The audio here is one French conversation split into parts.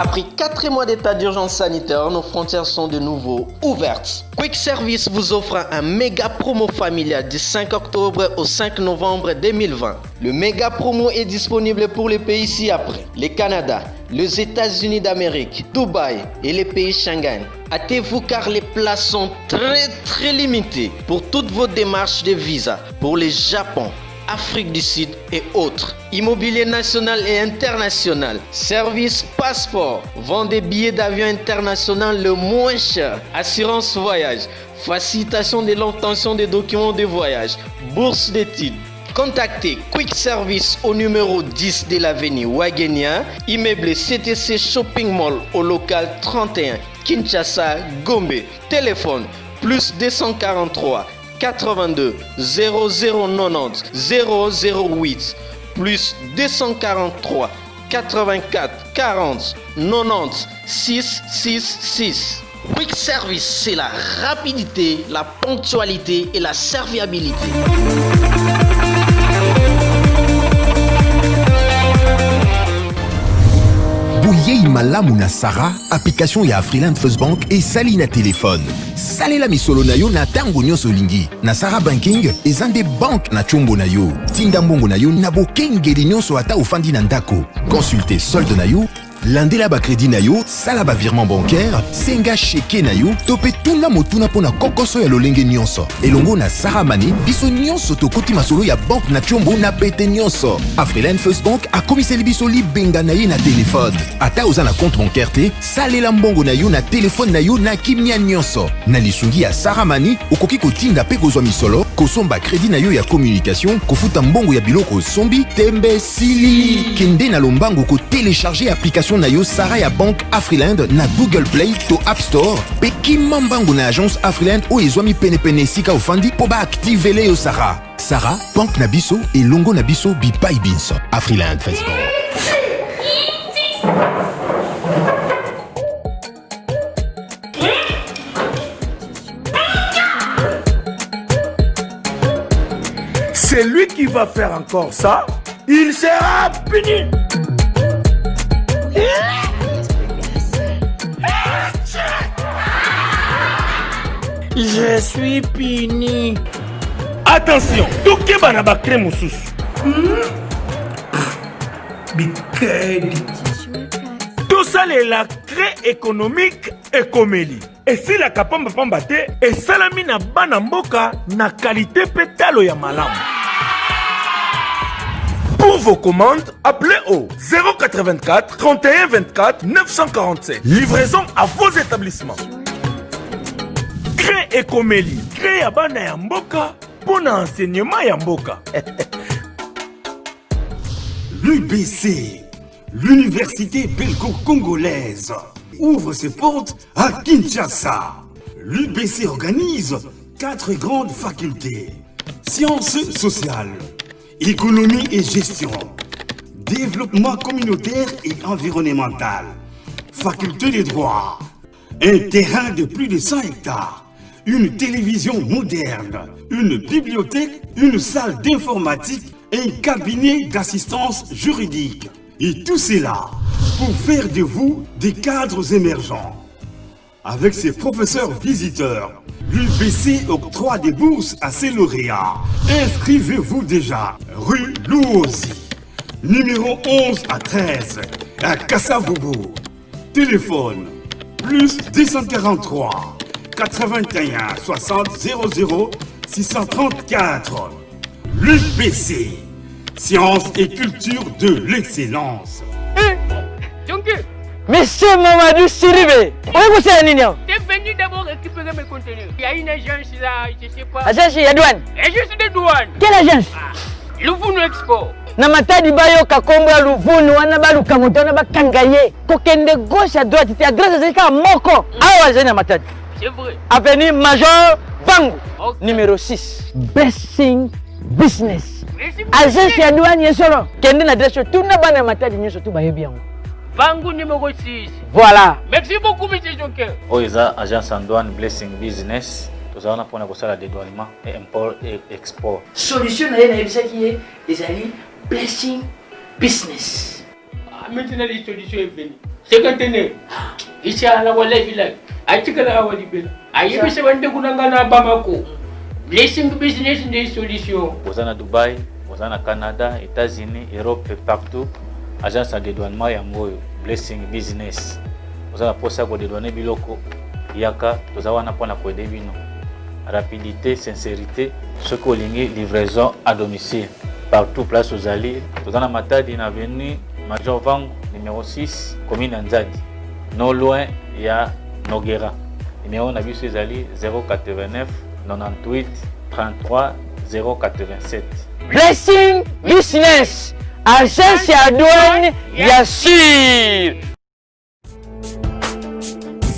Après 4 mois d'état d'urgence sanitaire, nos frontières sont de nouveau ouvertes. Quick Service vous offre un méga promo familial du 5 octobre au 5 novembre 2020. Le méga promo est disponible pour les pays ci-après: le Canada, les États-Unis d'Amérique, Dubaï et les pays Schengen. Hâtez-vous car les places sont très limitées pour toutes vos démarches de visa pour le Japon, Afrique du Sud et autres. Immobilier national et international, service passeport, vend des billets d'avion international le moins cher, assurance voyage, facilitation de l'obtention des documents de voyage, bourse d'études. Contactez Quick Service au numéro 10 de l'avenue Wagenia, immeuble CTC Shopping Mall au local 31, Kinshasa, Gombe. Téléphone plus 243 82 0090 008 plus 243 84 40 90 666. Quick Service, c'est la rapidité, la ponctualité et la serviabilité. Bouyei malamu na Sarah, application ya Afriland First Bank et sali na téléphone. Salela misolo na yo na tango nyonso lingi. Na Sarah Banking, ezande bank na chombo na yo. Tinda mbongo na yo na bokengeli nyonso ata ofandi na ndako. Consultez solde na yo, landela ba crédit na yo, sala ba virement bancaire, senga cheke na yo, tope tuna motuna pona kokoso ya lolenge nyonso. Elongo na Sarah Money, biso nyonso tokoti masolo ya bank na chombo na pete nyonso. Afriland First Bank a komiseli biso libenga na ye na téléphone. Ata oza na compte bancaire te, salela mbongo na yo na téléphone na yo na kimia nyonso. Na lisungi ya Sarah Money, okoki kotinda pe kozwa misolo, kosomba crédit na yo ya communication, kofuta mbongo ya biloko sombi, tembe sili. Kende na lombango ko télécharger application na yo Sarah ya Bank Afriland na Google Play to App Store. Pe kimambango na agence Afriland o ezwami pene sika ofandi po ba activele yo Sarah. Sarah, Bank na biso et longo na biso bipai binso. Afriland Facebook. C'est lui qui va faire encore ça, il sera puni. Je suis puni. Attention, Toukeba na bakre moussus. Bikedi. Tout ça est la cré économique et comélie. Et si la kapamba pamba te, et salami na bana mboka na qualité pétalo ya malam. Pour vos commandes, appelez au 084 31 24 947. Livraison à vos établissements. Cré et comélie. Cré ya bana ya mboka pour l'enseignement ya mboka. L'UBC, l'Université belgo-congolaise, ouvre ses portes à Kinshasa. L'UBC organise 4 grandes facultés: sciences sociales, économie et gestion, développement communautaire et environnemental, faculté de droit, un terrain de plus de 100 hectares, une télévision moderne, une bibliothèque, une salle d'informatique et un cabinet d'assistance juridique. Et tout cela pour faire de vous des cadres émergents. Avec ses professeurs visiteurs, l'UBC octroie des bourses à ses lauréats. Inscrivez-vous déjà, rue Louosi, numéro 11 à 13, à Kassavogo. Téléphone, plus 243 81 60 00 634. L'UBC, sciences et culture de l'excellence. Monsieur Mamadou Sidibé, où est-ce que vous êtes? T'es venu d'abord récupérer mes contenus. Il y a une agence là, je sais pas. Agence ya douane. Agence de douane. Quelle agence? Louvounou Expo. Na matadi bayo kakombo ya Louvounou wana baluka moto na bakangaye. Kokende gauche à droite, tu adresse zika moko. Awa zena matadi. C'est vrai. Avenue Major Bango, Okay. numéro 6. Blessing Business. Agence ya douane yesolo. Kende na adresse tout na bana matadi nyoso tout bayebi yango. Bango numéro 6. Voilà. Merci beaucoup, monsieur Jonker. Oiza agence en douane Blessing Business. Nous allons pour la dédouanement et import et export. Solution na yebisa qui est les alliés Blessing Business. Ah, maintenant, les solutions est venue. c'est que tenez ici à la wala village atikala awali bela ayibi se wande kunangana Bamako blessing business des solutions vous en Dubaï vous en Canada États-Unis Europe partout agence de dédouanement yango blessing business vous en posa ko dédouaner biloko yaka tozawana pona ko debino rapidité sincérité ce que lingi livraison à domicile partout place aux alliés vous en Matadi na avenue Major Vang numéro 6 commune Nzadi non loin il y a Noguera numéro na biso ezali 089 98 33 087 Blessing Business agence ya douane ya sûr.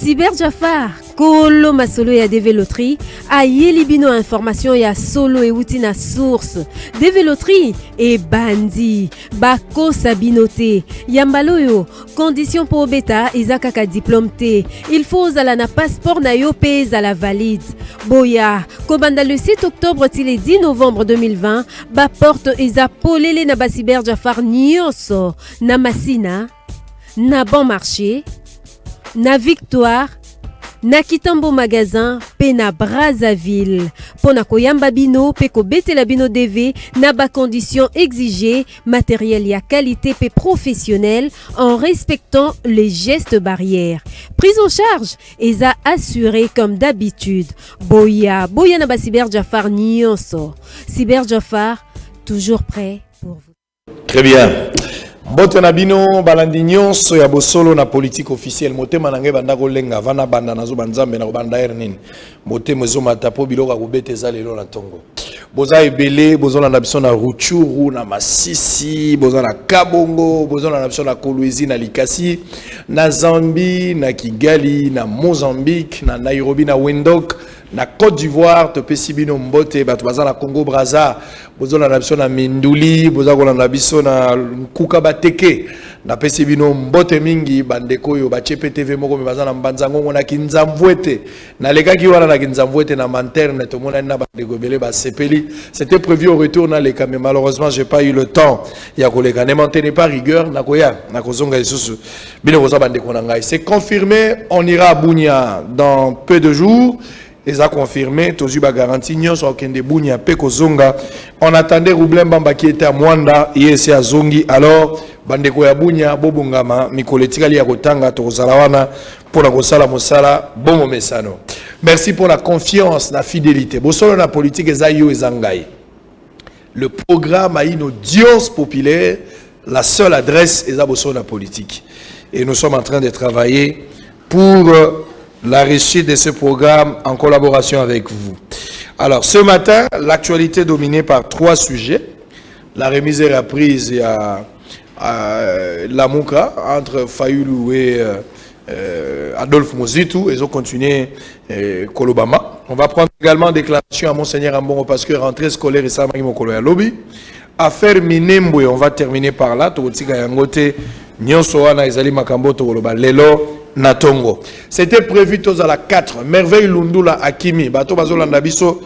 Cyber Jafar Kolo Masolo ya Develoterie ayeli bino information ya solo e wuti na source Develoterie et bandi bako sabinote yambaloyo condition pour beta izakaka diplôme te il faut zala na passeport na yo pe zala valide boya kobanda le 7 octobre til le 10 novembre 2020 ba porte eza polele na ba Cyber Jafar nyonso na Masina na Bon Marché na Victoire na Kitambo magasin pe na Brazzaville pona koyamba bino pe ko betela bino DV na ba conditions exigées matériel ya qualité pe professionnel en respectant les gestes barrières prise en charge eza assurée comme d'habitude boya na ba Cyber Jafar nyonso Cyber Jafar toujours prêt pour vous. Très bien. Bote na bino balandi nyonso ya bosolo na politique officielle motema nange banda kolenga vana banda nazo banzambe na banda ernine motema zo matapo biloko akobete za lelo na tongo boza ebele bozola na biso na Rutshuru na Masisi boza na Kabongo bozola na biso na Kolwezi na Likasi na Zambie na Kigali na Mozambique na Nairobi na Windhoek na Côte d'Ivoire topesi bino mbote bato baza na Congo Brazza bozola na biso na Minduli bozola na biso na Nkuka Bateke na pesi bino mbote mingi bandeko yo bache PTV moko me baza na Mbanzango na Kinzamvwete na lekaki wana na Kinzamvwete na Manterne to mona na bandeko bele ba sepeli c'était prévu au retour na leka mais malheureusement j'ai pas eu le temps ya koleka ne maintenez pas rigueur na koya na kozonga isusu bino boza bandeko na ngai c'est confirmé on ira à Bunia dans peu de jours. Les a confirmé, Tozuba garanti, Nyos Okende Bunya Peko Zonga. On attendait Roublem Bamba qui était à Mwanda, Yese à Zongi. Alors, Bandeko ya Bunya, Bobungama, Mikoletikali ya Kotanga, Torosalawana, pour la Gosala Mosala, Bomo Mesano. Merci pour la confiance, la fidélité. Bosolo na politique Ezayo et Zangai. Le programme a une audience populaire, la seule adresse est à Bosolo na politique. Et nous sommes en train de travailler pour la réussite de ce programme en collaboration avec vous. Alors, ce matin, l'actualité dominée par 3 sujets. La remise et reprise à Lamouka, entre Fayoulou et Adolphe Mozitou. Ils ont continué Kolobama. On va prendre également déclaration à Monseigneur Ambongo parce que rentrée scolaire et ça m'a dit lobby. Affaire Minembwe, on va terminer par là. Togotika Yangote, Nyonsoana, Ezali Makambo, Togoloba, Lelo. Natongo. C'était prévu tous à la 4. Merveille Lundula Akimi. Bato Bazolanda Biso.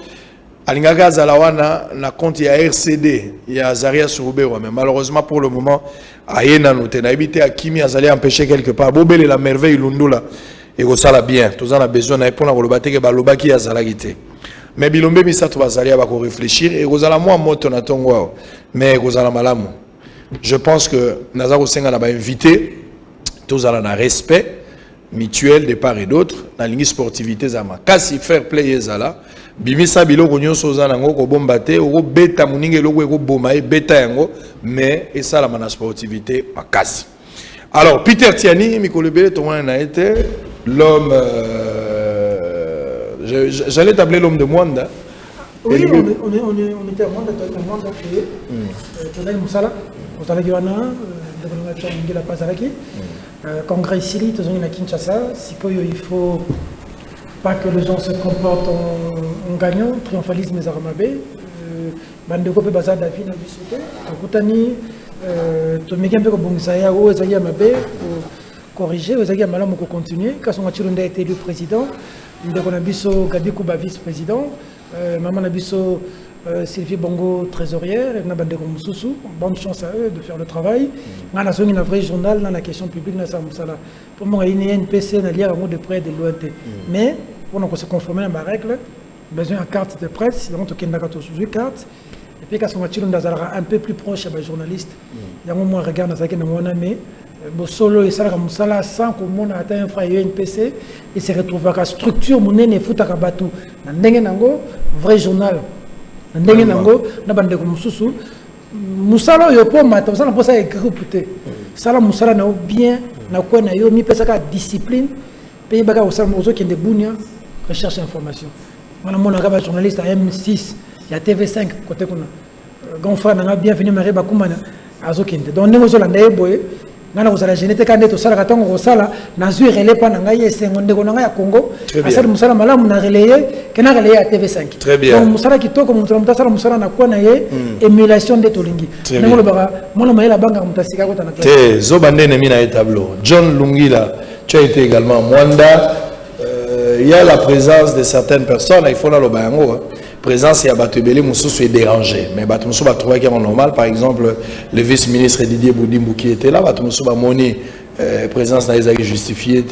Alingaga Zalawana na compte ya RCD. Il y a Zaria Surubero. Mais malheureusement pour le moment, Ayena Note. Na habité Akimi Azali empêché quelque part. Bobele la merveille Lundula. Et go sala bien. Tous en a besoin na epona kolobate ke balobaki ya Zalagite. Mais Bilombe Misato Bazalia va réfléchir. Et Gozala moi moto na Tongo. Mais Gozala Malamu. Je pense que Nazaro Senga n'a pas invité. Tous en a respect mutuel de part et d'autre na lingi sportivité zama kasi fair play ezala bimisa biloko nyonso za nango ko bombate o beta muninge loko ko boma e beta yango mais esala mana sportivité makasi. Alors Peter Tiani Mikolebele to wana été l'homme j'allais t'appeler l'homme de Mwanda. Oui, on était à Mwanda créé Tonai Moussala Moussala Giwana de la Pazaraki. Congrès ici, à Kinshasa, il faut pas que les gens se comportent en gagnant, triomphalisme et aramabé. Bandeko pe bazar David na bisote, akutani to megembe ko bongisa o ezali mabe corriger, ezali malamu ko continuer, kasonga Chilonda a été élu président, ndeko na biso Gabi Kuba vice-président, maman na biso Sylvie Bongo, trésorière, Nabandeko Moussoussou. Bonne chance à eux de faire le travail. On a un vrai journal dans la question publique. Pour moi, il y a une PC de près et de loin. Mais, pour se conformer à ma règle, besoin de carte de presse, il y a une carte. Et puis, quand on va un peu plus proche des journalistes, il y a un moment, regarde, mais Solo et Salah Moussala, sans qu'on ait atteint un frère PC, et se retrouve à la structure, mon nez, fout à Kabatou. Nandengenango, vrai journal. Nandengenango, Nabandeko Moussoussou. Moussala, il y a pas matin, ça n'a pas ça écrit peut-être. Salah Moussala n'a bien, n'a quoi, n'a eu mis la discipline, pays baga au Salam Mozo qui est de Bounia, recherche information. On a mon journaliste à M6, il y a TV5, côté qu'on a. Gonfra n'a bien venu Marie Bakoumana, à Zokinde. Donc, nous avons la boy. Nana vous allez génétique quand tu sala katongo osala na zui relais pa na ngai esengonde ko na ngai ya Congo asali musala malamu na relayer kena relayer à TV5 très bien donc musala kitoko mutasala musala na kwa na ye émulation de tolingi ngolo baka mona mayela banga mutasika ko tana te zobande ne mina tableau John Lungila tu as été également Mwanda il y a la présence de certaines personnes il faut la lo bango présence et à Batubeli Moussou est dérangé. Mais Batumoussou va trouver qu'il est normal. Par exemple, le vice-ministre Didier Boudimou qui était là, Batumoussou va monter présence dans les actes justifiés.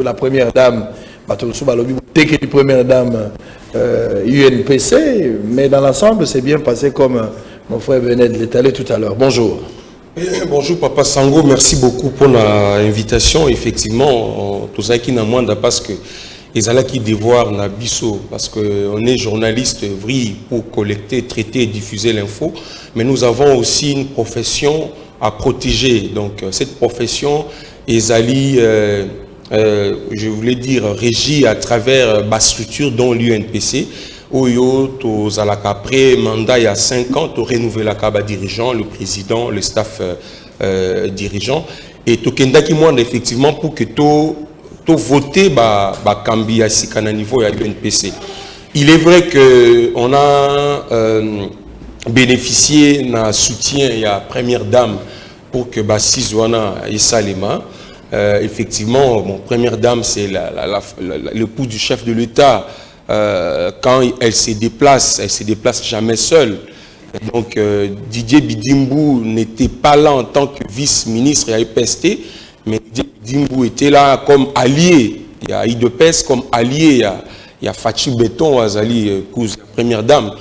La première dame, Batumoussou va lobby, dès que la première dame UNPC. Mais dans l'ensemble, c'est bien passé comme mon frère venait de l'étaler tout à l'heure. Bonjour. Bonjour Papa Sango, merci beaucoup pour l'invitation. Effectivement, tout ça qui n'a moins de parce que ils allaient qui devoir na biso parce que on est journaliste vrai pour collecter, traiter et diffuser l'info, mais nous avons aussi une profession à protéger. Donc cette profession ils allaient je voulais dire régie à travers ma structure dont l'UNPC où tous à la après mandat il y a 5 ans to renouveler la caba dirigeant, le président, le staff dirigeant et to kenda qui moins effectivement pour que to voter ba kambi à sikana niveau à l'UNPC. Il est vrai que on a bénéficié d'un soutien il y a première dame pour que Sizwana et Salema effectivement bon première dame c'est l'épouse du chef de l'État quand elle se déplace jamais seule. Donc Didier Bidimbu n'était pas là en tant que vice-ministre à l'EPST. Mais Dimbu était là comme allié. Il y a IDPS comme allié. Il y a Fachi Béton, Azali, épouse, la première dame.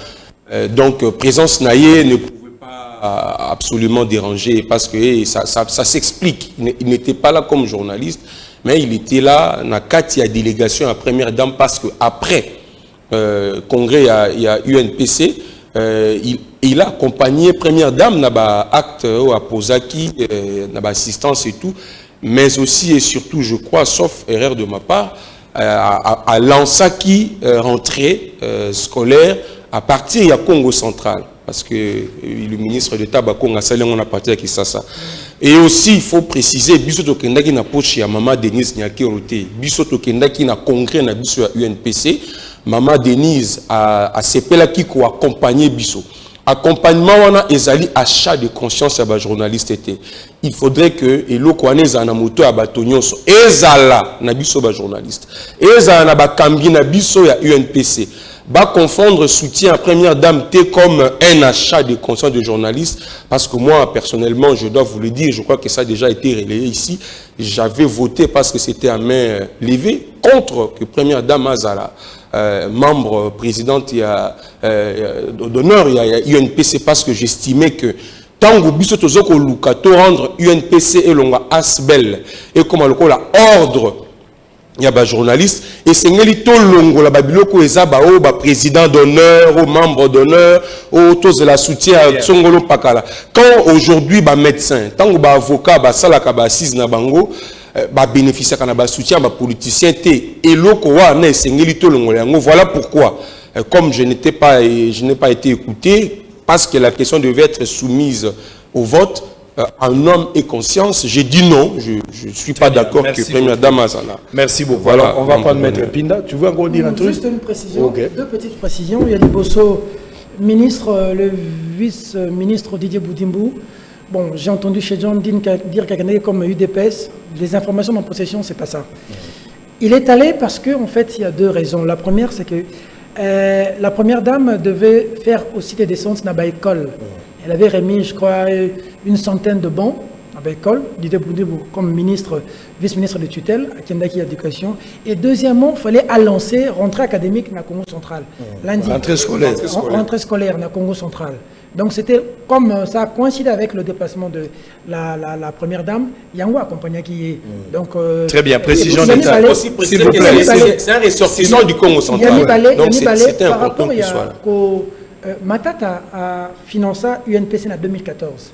Donc, présence Naye ne pouvait pas absolument déranger parce que ça s'explique. Il n'était pas là comme journaliste, mais il était là dans la délégation à la première dame parce qu'après congrès, il y a UNPC. Il a accompagné première dame dans l'acte à Posaki, dans l'assistance et tout. Mais aussi et surtout, je crois, sauf erreur de ma part, à Lansaki rentrée scolaire à partir de Congo central. Parce que le ministre d'État Bakonga Salé, on a parti à Kisasa. Et aussi, il faut préciser, Bisoto Kendaki na poche à Maman Denise Nyaki Roté, Bisoto Kendaki na congrès na Biso à UNPC, Maman Denise a CPLA qui a accompagné Biso. Accompagnement on a ezali achat de conscience à ba journaliste était. Il faudrait que eloko aneza na moto à batonyoso ezala na biso ba journaliste. Ezala na ba kambi na biso ya UNPC. Ba confondre soutien à première dame T comme un achat de conscience de journaliste parce que moi personnellement je dois vous le dire, je crois que ça a déjà été relayé ici, j'avais voté parce que c'était à main levée contre que première dame Azala membre présidente d'honneur il y a UNPC parce que j'estimais que tango biso tozoko luka to rendre UNPC et longa asbel et comme le la ordre il y a ba journaliste et sengeli to longo la babiloko ezaba o ba président d'honneur ou membre d'honneur ou tous de la soutien à Tsongolo Pakala quand aujourd'hui ba médecin tango ba avocat ba salaka ba assise na bango ba bénéficier kana ba soutien ba politicien té et loko wa na sengeli to longo yango voilà pourquoi comme je n'ai pas été écouté parce que la question devait être soumise au vote en homme et conscience, j'ai dit non, je ne suis pas d'accord que Première Dame Azala. Merci beaucoup. Voilà, alors, on va prendre Maître Pinda. Tu veux encore dire un truc? Juste une précision, deux petites précisions. Il y a Liboso, ministre, le vice-ministre Didier Boudimbu. Bon, j'ai entendu chez John dire qu'il comme UDPS, les informations en possession, c'est pas ça. Il est allé parce qu'en fait, il y a deux raisons. La première, c'est que La première dame devait faire aussi des descentes dans l'école. Elle avait remis, je crois, une centaine de bons à l'école, comme ministre, vice-ministre de tutelle, à Kendaki Éducation. Et deuxièmement, il fallait annoncer rentrée académique dans le Congo central. Lundi. Rentrée scolaire. Rentrée scolaire dans le Congo central. Donc c'était comme ça a coïncidé avec le déplacement de la première dame, Yango accompagné qui est. Donc, très bien, précision d'État. S'il vous plaît, c'est un ressortissant du Congo central. Donc c'était important qu'il soit là. Matata a financé UNPC en 2014.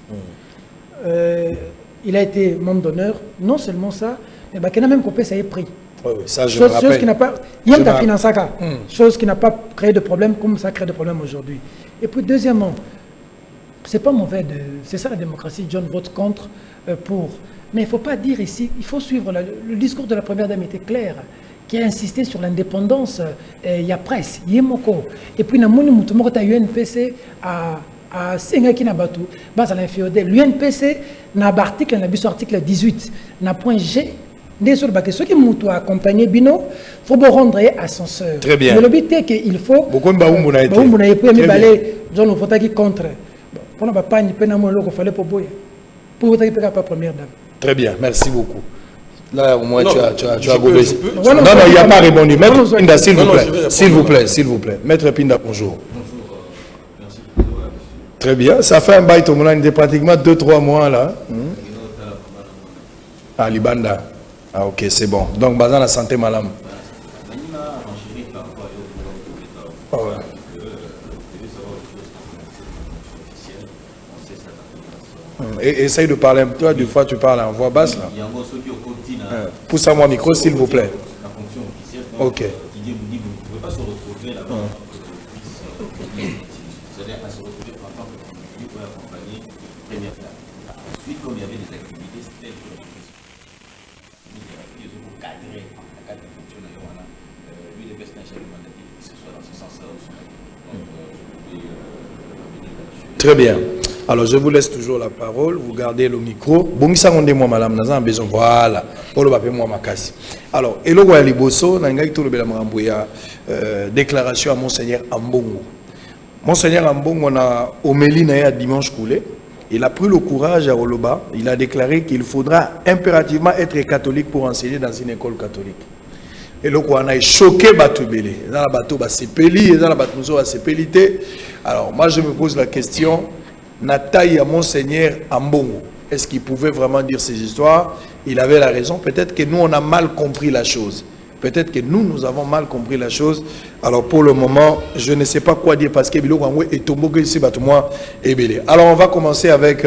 Il a été membre d'honneur. Non seulement ça, mais il a même coupé ça pris. Oui, ça je me rappelle. Chose qui n'a pas, chose qui n'a pas créé de problème comme ça crée de problèmes aujourd'hui. Et puis deuxièmement, c'est pas mauvais c'est ça la démocratie. John vote contre pour, mais il faut pas dire ici. Il faut suivre le discours de la première dame était clair, qui a insisté sur l'indépendance. Il y a presse, il y a moko. Et puis na moni mutumoko ta UNPC à Sengaki na batu, bas à l'inféodé. L'UNPC na article na biso article 18 na point G. Ceux qui m'ont accompagné, Bino, il faut rendre ascenseur. Très bien. Mais le but est qu'il faut. Beaucoup de baoumou n'a été. John Ofotaki contre. Pour ne pas n'y peine à moi, il fallait pour boyer. Pour voter pas première dame. Très bien, merci beaucoup. Là, au moins, tu as goûté. Non, il n'y a pas répondu. Maître Pinda, s'il vous plaît. S'il vous plaît, s'il vous plaît. Maître Pinda, bonjour. Merci. Très bien. Ça fait un bail, tout le monde a pratiquement 2-3 mois là. Ah, Libanda. Ah, ok, c'est bon. Donc, basant la santé, madame. Oh, ouais. Et essaye de parler un peu. Toi, des fois, tu parles en voix basse là. Pousse à moi micro, s'il vous plaît. Ok. Très bien. Alors, je vous laisse toujours la parole. Vous gardez le micro. Bon, ça on dit moi, madame, nous avons besoin. Voilà. On le va moi ma casse. Alors, et le roi Liboso, n'engaye tout le belamambouya déclaration à Monseigneur Ambongo. Monseigneur Ambongo, on a homélie à dimanche coulé. Il a pris le courage à Oloba. Il a déclaré qu'il faudra impérativement être catholique pour enseigner dans une école catholique. Et le roi a choqué Batubélé. Dans la bateau, c'est peli, dans la bateau, c'est pélité. Alors, moi, je me pose la question, Nataï à Monseigneur Ambongo, est-ce qu'il pouvait vraiment dire ces histoires? Il avait la raison. Peut-être que nous, on a mal compris la chose. Peut-être que nous avons mal compris la chose. Alors, pour le moment, je ne sais pas quoi dire parce que alors, on va commencer avec...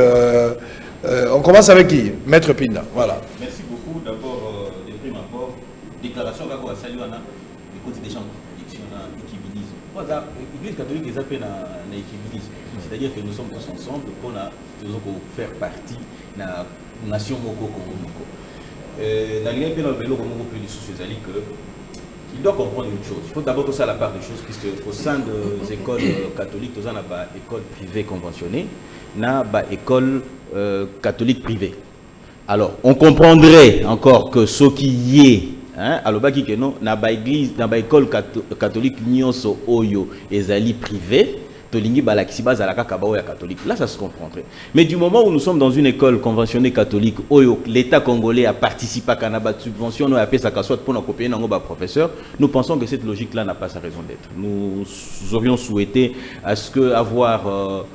on commence avec qui? Maître Pinda. Voilà. Merci beaucoup. D'abord, de prime abord, déclaration qu'on a salué le côté des gens qui sont dans l'équibilisme. L'Église catholique est appelée dans l'équibilisme. C'est-à-dire que nous sommes tous ensemble pour faire partie de la nation Moko Congo. Il doit comprendre une chose. Il faut d'abord que ça la part des choses, puisque au sein des écoles catholiques, nous avons une école privée conventionnée, nous avons une école catholique privée. Alors, on comprendrait encore que ce qui y est, alors baki que non, na ba église, na ba école catholique nyonso oyo ezali privé, tolingi balakiba zalaka kabao ya catholique. Là ça se comprendrait. Mais du moment où nous sommes dans une école conventionnée catholique oyo l'État congolais a participé à kanaba subvention no appelé ça soit pour nos copier nango ba professeur, nous pensons que cette logique là n'a pas sa raison d'être. Nous aurions souhaité à ce que avoir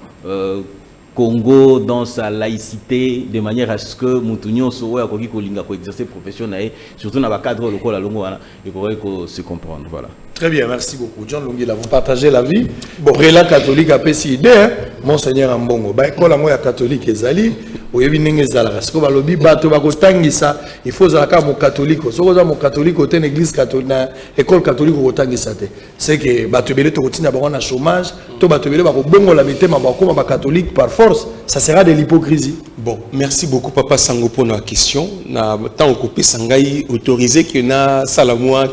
Congo dans sa laïcité de manière à ce que Moutounion soit koki kolinga ko exercer profession naé surtout dans le cadre local la longo wana et qu'on se comprendre voilà. Très bien, merci beaucoup. John Longila, vous partagez la vie. Bon, prélat catholique a péci idée, Monseigneur Ambongo. Bah, école à moi catholique ezali, ou yebi nenge zala. Parce que balobi bato bako tangisa, il faut zalaka mo catholique. So koza mo catholique au ten église catholique, na école catholique au tangisa te. C'est que bato belé to routine d'abord na chômage, to bato belé bako bongo la mité ma bako ma catholique par force, ça sera de l'hypocrisie. Bon, merci beaucoup Papa Sango pour la question. Na tant coupé sangai autorisé que na salamoa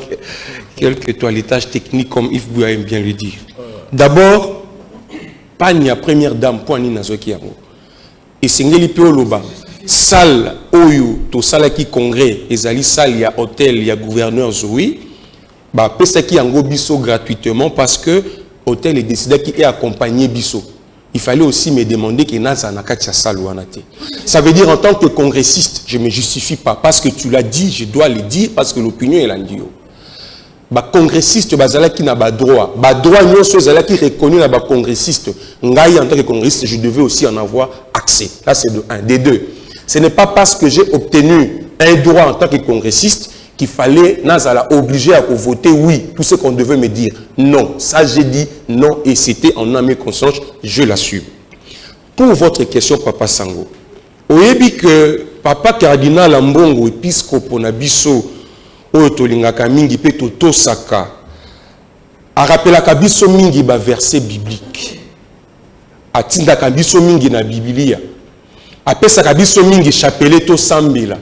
quelques toilettages techniques comme Yves Bouya aime bien le dire. D'abord, Pania première dame Poani Nazoki Yango. Et Sengeli Peoloba, salle Oyo, to salaki congrès, ezali salle, il y a hôtel, il y a gouverneur Zoui. bah pesa qui yango biso gratuitement parce que hôtel est décidé qui est accompagné biso. Il fallait aussi me demander que naza nakatia salouanate. Ça veut dire en tant que congressiste, je me justifie pas parce que tu l'as dit, je dois le dire parce que l'opinion est l'andio. Ba congressiste bazala qui n'a pas droit, ba droit nyonso zala qui reconnu na ba congressiste. Ngai en tant que congressiste, je devais aussi en avoir accès. Là c'est de un des deux. Ce n'est pas parce que j'ai obtenu un droit en tant que congressiste qu'il fallait nazala obligé à voter oui, tout ce qu'on devait me dire. Non, ça j'ai dit non et c'était en âme et conscience, je l'assume. Pour votre question, Papa Sango, oyebi que Papa Cardinal Ambongo, épiscope na biso, oyo tolingaka mingi pe totosaka, a rappelaka biso mingi ba verset biblique. Atindaka biso mingi na Biblia. Apesaka biso mingi chapelet to sambela.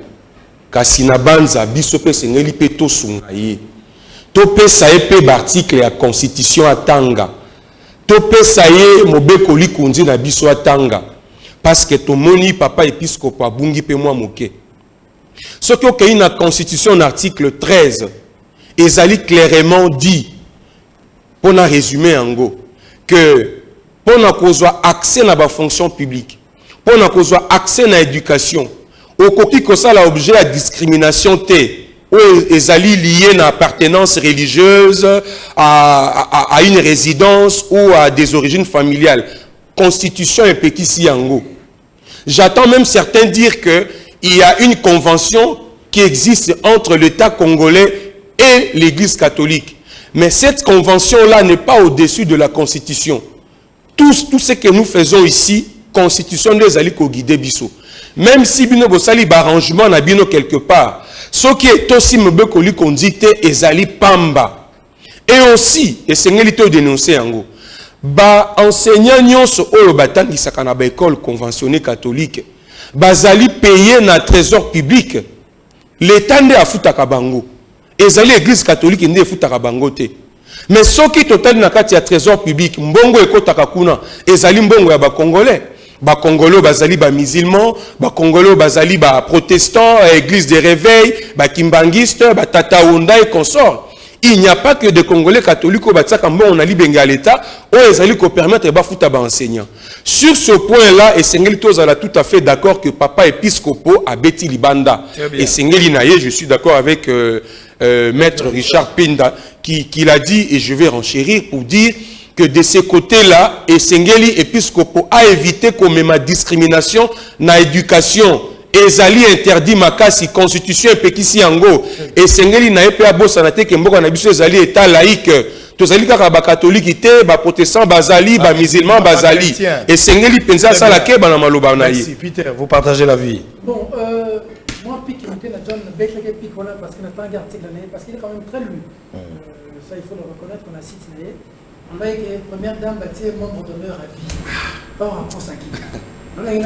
Kasi na banza biso pe sengeli pe to sunga ye. To pesa ye pe article ya constitution atanga. To pesa ye mobeko likundi na biso atanga. Parce que to moni papa épiscope abungi pe moi moke. Ce qui est dans la constitution article 13 ezali clairement dit pour na résumer en gros que pour na kozwa accès na ba fonction publique, pour na kozwa accès na éducation, au koki ko ça la objet à discrimination té ou ezali lié na appartenance religieuse à une résidence ou à des origines familiales. Constitution et petit yango. J'attends même certains dire que il y a une convention qui existe entre l'État congolais et l'Église catholique. Mais cette convention-là n'est pas au-dessus de la Constitution. Tout ce que nous faisons ici, Constitution des Aliko guide biso. Même si bino bosali arrangement na bino quelque part, ce qui est aussi mbekoli kondite ezali pamba. Et aussi, et c'est ngeli dénoncer yango. Ba enseignant nyonso oyo batangisaka na ba école conventionnée catholique. Bazali payé na trésor public. L'État nde afutaka bango. Ezali église catholique nde afutaka bango te. Mais ce qui total na kati ya trésor public, mbongo ekotaka kuna, ezali mbongo ya ba congolais. Ba congolais bazali ba musulmans, ba congolais bazali ba protestants, église de réveil, ba kimbangistes, ba tataonda et consorts. Il n'y a pas que des Congolais catholiques au Batsaka on a libéré à l'État, ou les alliés qui permettent de bafouta enseignants. Sur ce point-là, et Sengeli Tozala tout à fait d'accord que papa épiscopo a Betty Libanda. Et Sengeli Naye, je suis d'accord avec maître Richard Pinda qui l'a dit, et je vais renchérir pour dire que de ce côté-là, et Sengeli épiscopo a évité qu'on mette ma discrimination dans l'éducation. Ezali interdit makasi constitution pekisi yango et sengeli na epe abosa na te ke mboka na biso ezali état laïque tozali kaka ba catholique te ba protestant bazali ba musulman bazali et sengeli penza sala ke bana maloba na Merci Peter, vous partagez la vie. Bon moi pique la John Beckley pique voilà parce qu'il n'a pas un article parce qu'il est quand même très lu. Ça il faut le reconnaître qu'on a cité. On va que première dame bâtie membre d'honneur à vie. Pas en rapport à qui. On a été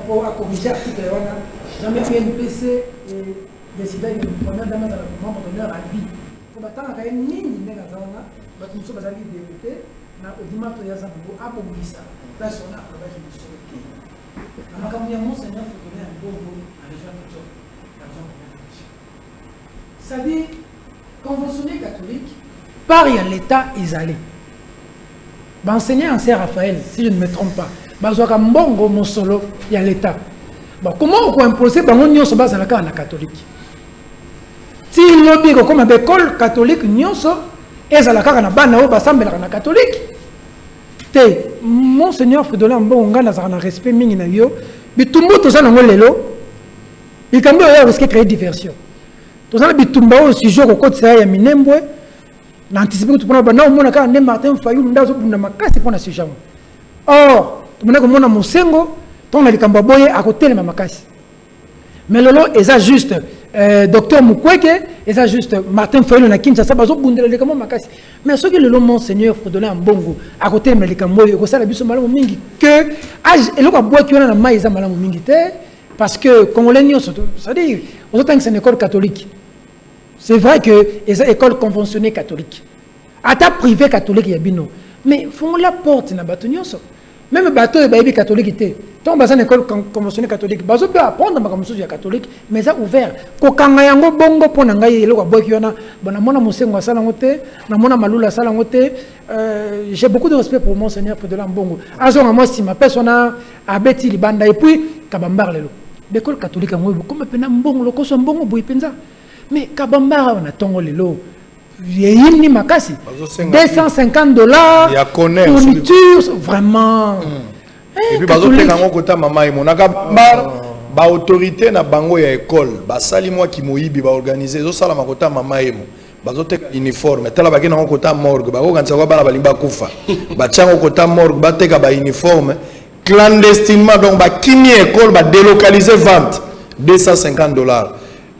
pour corriger l'article, jamais PNPC décidé que la première dame est membre d'honneur à vie. Pour attendre qu'il y ait une ligne de la zone, nous sommes allés débuter, au dimanche, il y a un peu à Bobissa. Là, on a travaillé sur le quai. Alors, quand Monseigneur faut donner un beau mot à les gens de c'est-à-dire, conventionné catholique, par l'État isolé. Enseignant en Saint-Raphaël, si je ne me trompe pas. Bazwaka mbongo mosolo ya l'État. Bon, comment on peut imposer bango nyonso bazalaka na catholique? Si lobi ko comme école catholique nyonso ezalaka na bana o basambelaka na catholique. Te monseigneur Fridolin mbongo ngana za na respect mingi na yo, bitumbu toza na ngolelo. Bikambo ya risque créer diversion. Toza bitumba o sujet ko kotisa ya minembwe. L'anticiper tout prendre bana o mona ka ne Martin Fayulu ndazo bunda makasi pona sujet. Or tu as mon mosengo, ton likambo boye à côté de ma makasi. Mais lolo, c'est juste docteur Mukwege, c'est juste Martin Fayulu na Kinshasa, bazo bundela likambo makasi. Mais ce que le monseigneur Fridolin Mbongo à côté de likambo yo ça la biso malamu mingi que et le bois qui on a maïza malamu mingi te parce que congolais nyo c'est-à-dire aux autres c'est une école catholique. C'est vrai que c'est une école conventionnée catholique. À ta privée catholique yabino. Mais font la porte na bato nyonso. Même les bateaux les catholiques donc dans une école conventionnelle catholique bazo peut apprendre ma ya catholique mais ça ouvert ko kanga yango bongo pona ngai eloko boki wana bona mona musengo asala ngote na mona malula asala ngote j'ai beaucoup de respect pour mon seigneur pour de l'ambongo azonga moi si ma personne a beti libanda et puis kabambar lelo l'école catholique ngo comme pena mbongo loko so mbongo boy penza mais kabambar na tongo lelo yini makasi $250 fourniture vraiment. Et puis bazo te kango kota mama e monaka ba autorité na bango ya école ba sali moi ki moyibi ba organiser zo sala makota mama e mo bazo te uniforme tala ba kena kota morgue ba ko kanisa kwa bana balimba kufa ba tsango kota morgue ba te ka ba uniforme clandestinement donc ba kimi école ba délocaliser vente $250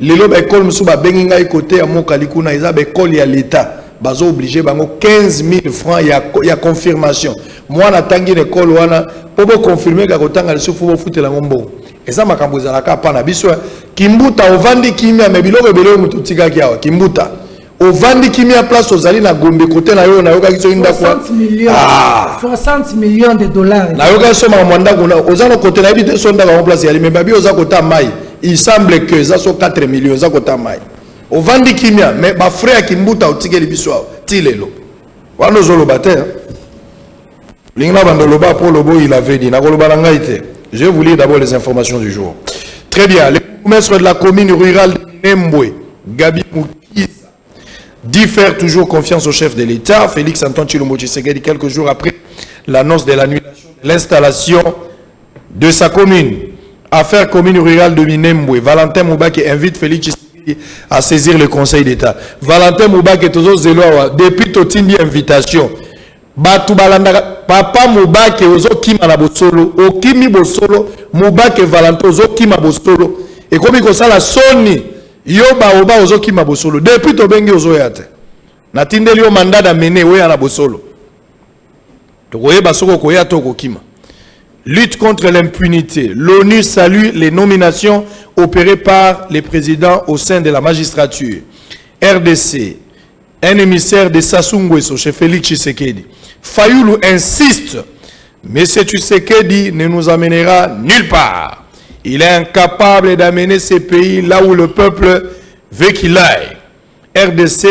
lelo ba école musu ba bengi ngai côté ya mokali kuna eza ba école ya l'état bazo obligé bango 15 000 francs ya confirmation moi na tangi l'école wana pour confirmer que kotanga le souffle foutela ngombo et ça makambo ezalaka pa na biso kimbuta ovandi kimia me biloko beloko mutu tikaki awa kimbuta ovandi kimia place ozali na Gombe côté na yo na yoka kiso inda kwa 60 millions de dollars na yoka so ma mwanda kuna ozalo côté na bité sonda ka place yali me babi oza kota mai il semble que ça so 4 millions za kota mai ovandi kimia mais ba frère kimbuta otikeli biso tilelo wana zolo bater Lingna Bandoloba pour Lobo, il avait dit. Je vais vous lire d'abord les informations du jour. Très bien. Le bourgmestre de la commune rurale de Nembwe, Gabi Moukisa, dit faire toujours confiance au chef de l'État, Félix Antoine Tshilombo Tshisekedi, quelques jours après l'annonce de l'annulation de l'installation de sa commune. Affaire commune rurale de Minembwe, Valentin Moubake invite Félix Tshisekedi à saisir le Conseil d'État. Valentin Moubake est toujours zélo depuis Totindi invitation. Batu balanda papa Moubake ozo kima na bosolo okimi bosolo Moubake Valentin ozo kima bosolo et comme ko sala soni yo ba oba ozo kima bosolo depuis to bengi ozo yate na tindeli yo mandat da mener we na bosolo to koyeba soko koya to kokima. Lutte contre l'impunité. L'ONU salue les nominations opérées par les présidents au sein de la magistrature. RDC, un émissaire de Sassou Nguesso chez Félix Tshisekedi. Fayoulou insiste, M. Tshisekedi ne nous amènera nulle part. Il est incapable d'amener ces pays là où le peuple veut qu'il aille. RDC,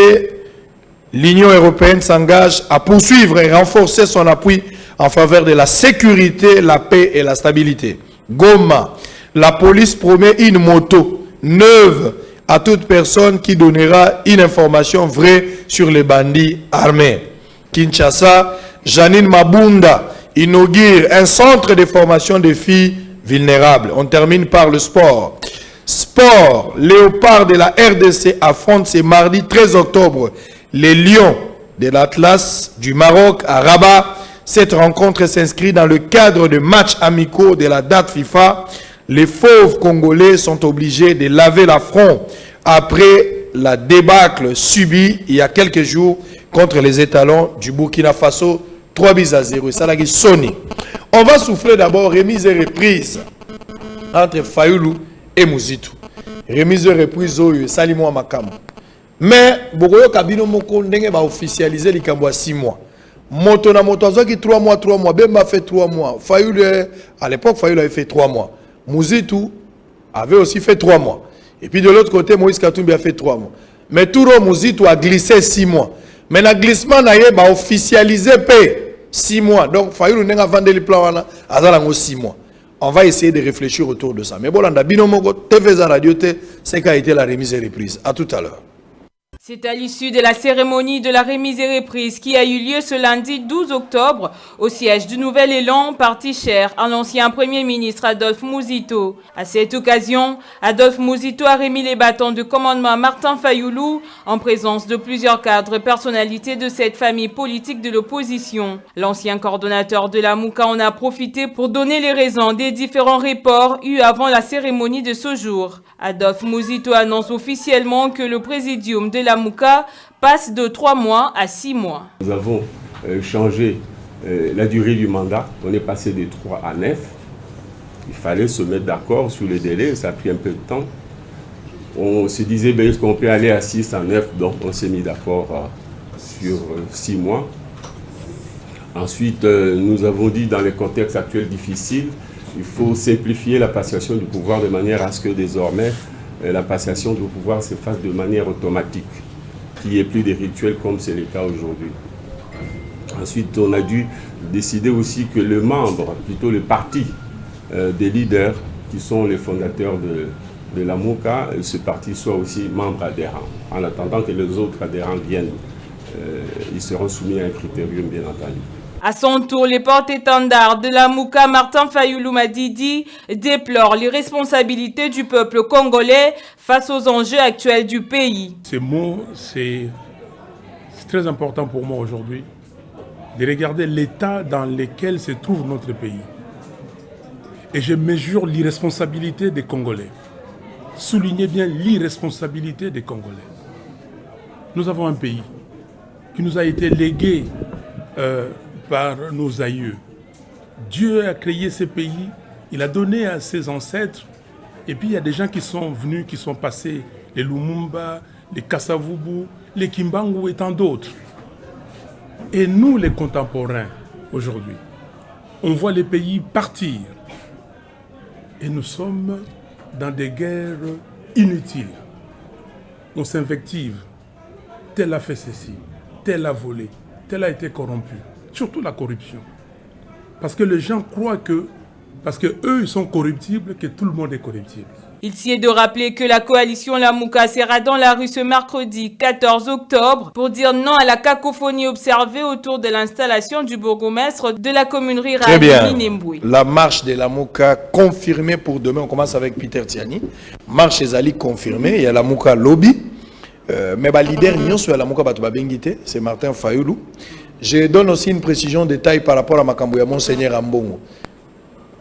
l'Union européenne s'engage à poursuivre et renforcer son appui en faveur de la sécurité, la paix et la stabilité. Goma, la police promet une moto neuve à toute personne qui donnera une information vraie sur les bandits armés. Kinshasa, Janine Mabunda inaugure un centre de formation de filles vulnérables. On termine par le sport. Sport, Léopard de la RDC affronte ce mardi 13 octobre les Lions de l'Atlas du Maroc à Rabat. Cette rencontre s'inscrit dans le cadre de matchs amicaux de la date FIFA. Les fauves congolais sont obligés de laver l'affront après la débâcle subie il y a quelques jours contre les étalons du Burkina Faso, 3-0. Ça l'a dit Sony. On va souffler d'abord remise et reprise entre Fayoulou et Mouzitou. Remise et reprise, Salimou Makam. Mais, Bogoyo Kabino Moko va officialiser les Kambois 6 mois. Moto na moto qui 3 mois, Bemba fait 3 mois. Fayoulou, à l'époque, Fayoulou avait fait 3 mois. Mouzitou avait aussi fait 3 mois. Et puis de l'autre côté, Moïse Katumbi a fait 3 mois. Mais Touro Mouzitou a glissé 6 mois. Mais le glissement a officialisé 6 mois. Donc, Fayoulou n'a pas vendu le plan à 6 mois. On va essayer de réfléchir autour de ça. Mais bon, on a Binomogo, TV Radio, c'est qu'a été la remise et reprise. À tout à l'heure. C'est à l'issue de la cérémonie de la remise et reprise qui a eu lieu ce lundi 12 octobre au siège du Nouvel Élan, parti cher à l'ancien Premier ministre Adolphe Mouzito. À cette occasion, Adolphe Mouzito a remis les bâtons de commandement à Martin Fayoulou en présence de plusieurs cadres et personnalités de cette famille politique de l'opposition. L'ancien coordonnateur de la Mouka en a profité pour donner les raisons des différents reports eus avant la cérémonie de ce jour. Adolphe Mouzito annonce officiellement que le présidium de la Mouka passe de 3 mois à 6 mois. Nous avons changé la durée du mandat. On est passé de 3 à 9. Il fallait se mettre d'accord sur les délais. Ça a pris un peu de temps. On se disait est-ce qu'on peut aller à 6 à 9. Donc on s'est mis d'accord sur 6 mois. Ensuite, nous avons dit dans les contextes actuels difficiles, il faut simplifier la passation du pouvoir de manière à ce que désormais la passation du pouvoir se fasse de manière automatique, qu'il n'y ait plus de rituels comme c'est le cas aujourd'hui. Ensuite, on a dû décider aussi que le membre, plutôt le parti des leaders, qui sont les fondateurs de la MOUCA, ce parti soit aussi membre adhérent. En attendant que les autres adhérents viennent, ils seront soumis à un critérium, bien entendu. À son tour, les porte-étendards de la MOUCA, Martin Fayulu Madidi, déplore les responsabilités du peuple congolais face aux enjeux actuels du pays. Ces mots, c'est très important pour moi aujourd'hui de regarder l'état dans lequel se trouve notre pays. Et je mesure l'irresponsabilité des Congolais. Soulignez bien l'irresponsabilité des Congolais. Nous avons un pays qui nous a été légué par nos aïeux. Dieu a créé ce pays, il a donné à ses ancêtres, et puis il y a des gens qui sont venus, qui sont passés, les Lumumba, les Kasavubu, les Kimbangu et tant d'autres. Et nous, les contemporains, aujourd'hui, on voit les pays partir. Et nous sommes dans des guerres inutiles. On s'invective. Tel a fait ceci, tel a volé, tel a été corrompu. Surtout la corruption. Parce que les gens croient que, parce qu'eux, ils sont corruptibles, que tout le monde est corruptible. Il s'y est de rappeler que la coalition La MOUCA sera dans la rue ce mercredi 14 octobre pour dire non à la cacophonie observée autour de l'installation du bourgmestre de la commune rurale de Minembwe. La marche de La MOUCA confirmée pour demain. On commence avec Peter Tiani. Marche Ezali confirmée. Il y a La MOUCA lobby. Mais le leader sur La MOUCA c'est Martin Fayulu. Je donne aussi une précision de détail par rapport à Makambo ya Monseigneur Ambongo.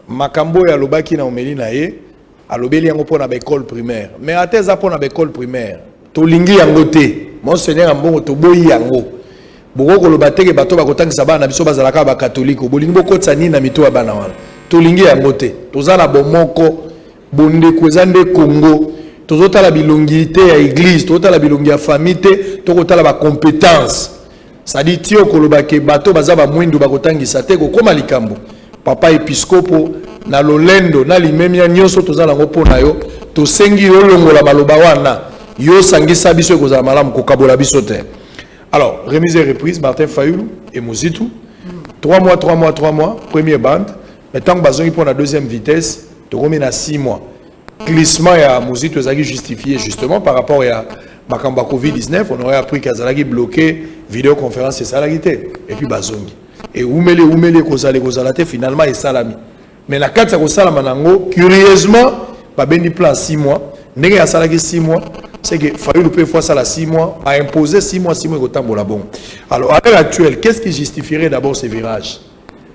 Makambo ya lobaki na omeli na ye. Alobeli yango pona ba école primaire mais ateza pona ba école primaire to lingi yango te Monseigneur Ambongo to boyi yango boko koloba teke bato bakotangisa bana biso bazalaka ba catholique bolingi bokotsa nini na mito ya bana wana to lingi yango te tozala bomoko bonde kwezande Congo tozotala bilongi te ya église tozotala bilongi ya famille te tokotala ba compétence ça dit tio koloba ke bato bazaba mwindu bakotangisa te ko koma likambo papa épiscopo na lolendo na limemia nyonso tozala ngo pona yo to sengi yo longola maloba wana yo sangisa biso ekozala malamu kokabola biso te. Alors remise et reprise Martin Fayulu et Mozitu 3 mois première bande maintenant bazongi pour la deuxième vitesse to remet na 6 mois glissement ya Mozitu ezaki justifié justement par rapport à makamba Covid-19 on aurait appris qu'azalaki bloqué vidéoconférence et salagité et puis bazongi et umele kozala te finalement et salami. Mais la carte de curieusement, pas béni plan 6 mois. N'est pas ça 6 mois. C'est que Fayulu peut faire ça la 6 mois, a imposé 6 mois et autant pour la bon. Alors à l'heure actuelle, qu'est-ce qui justifierait d'abord ces virages?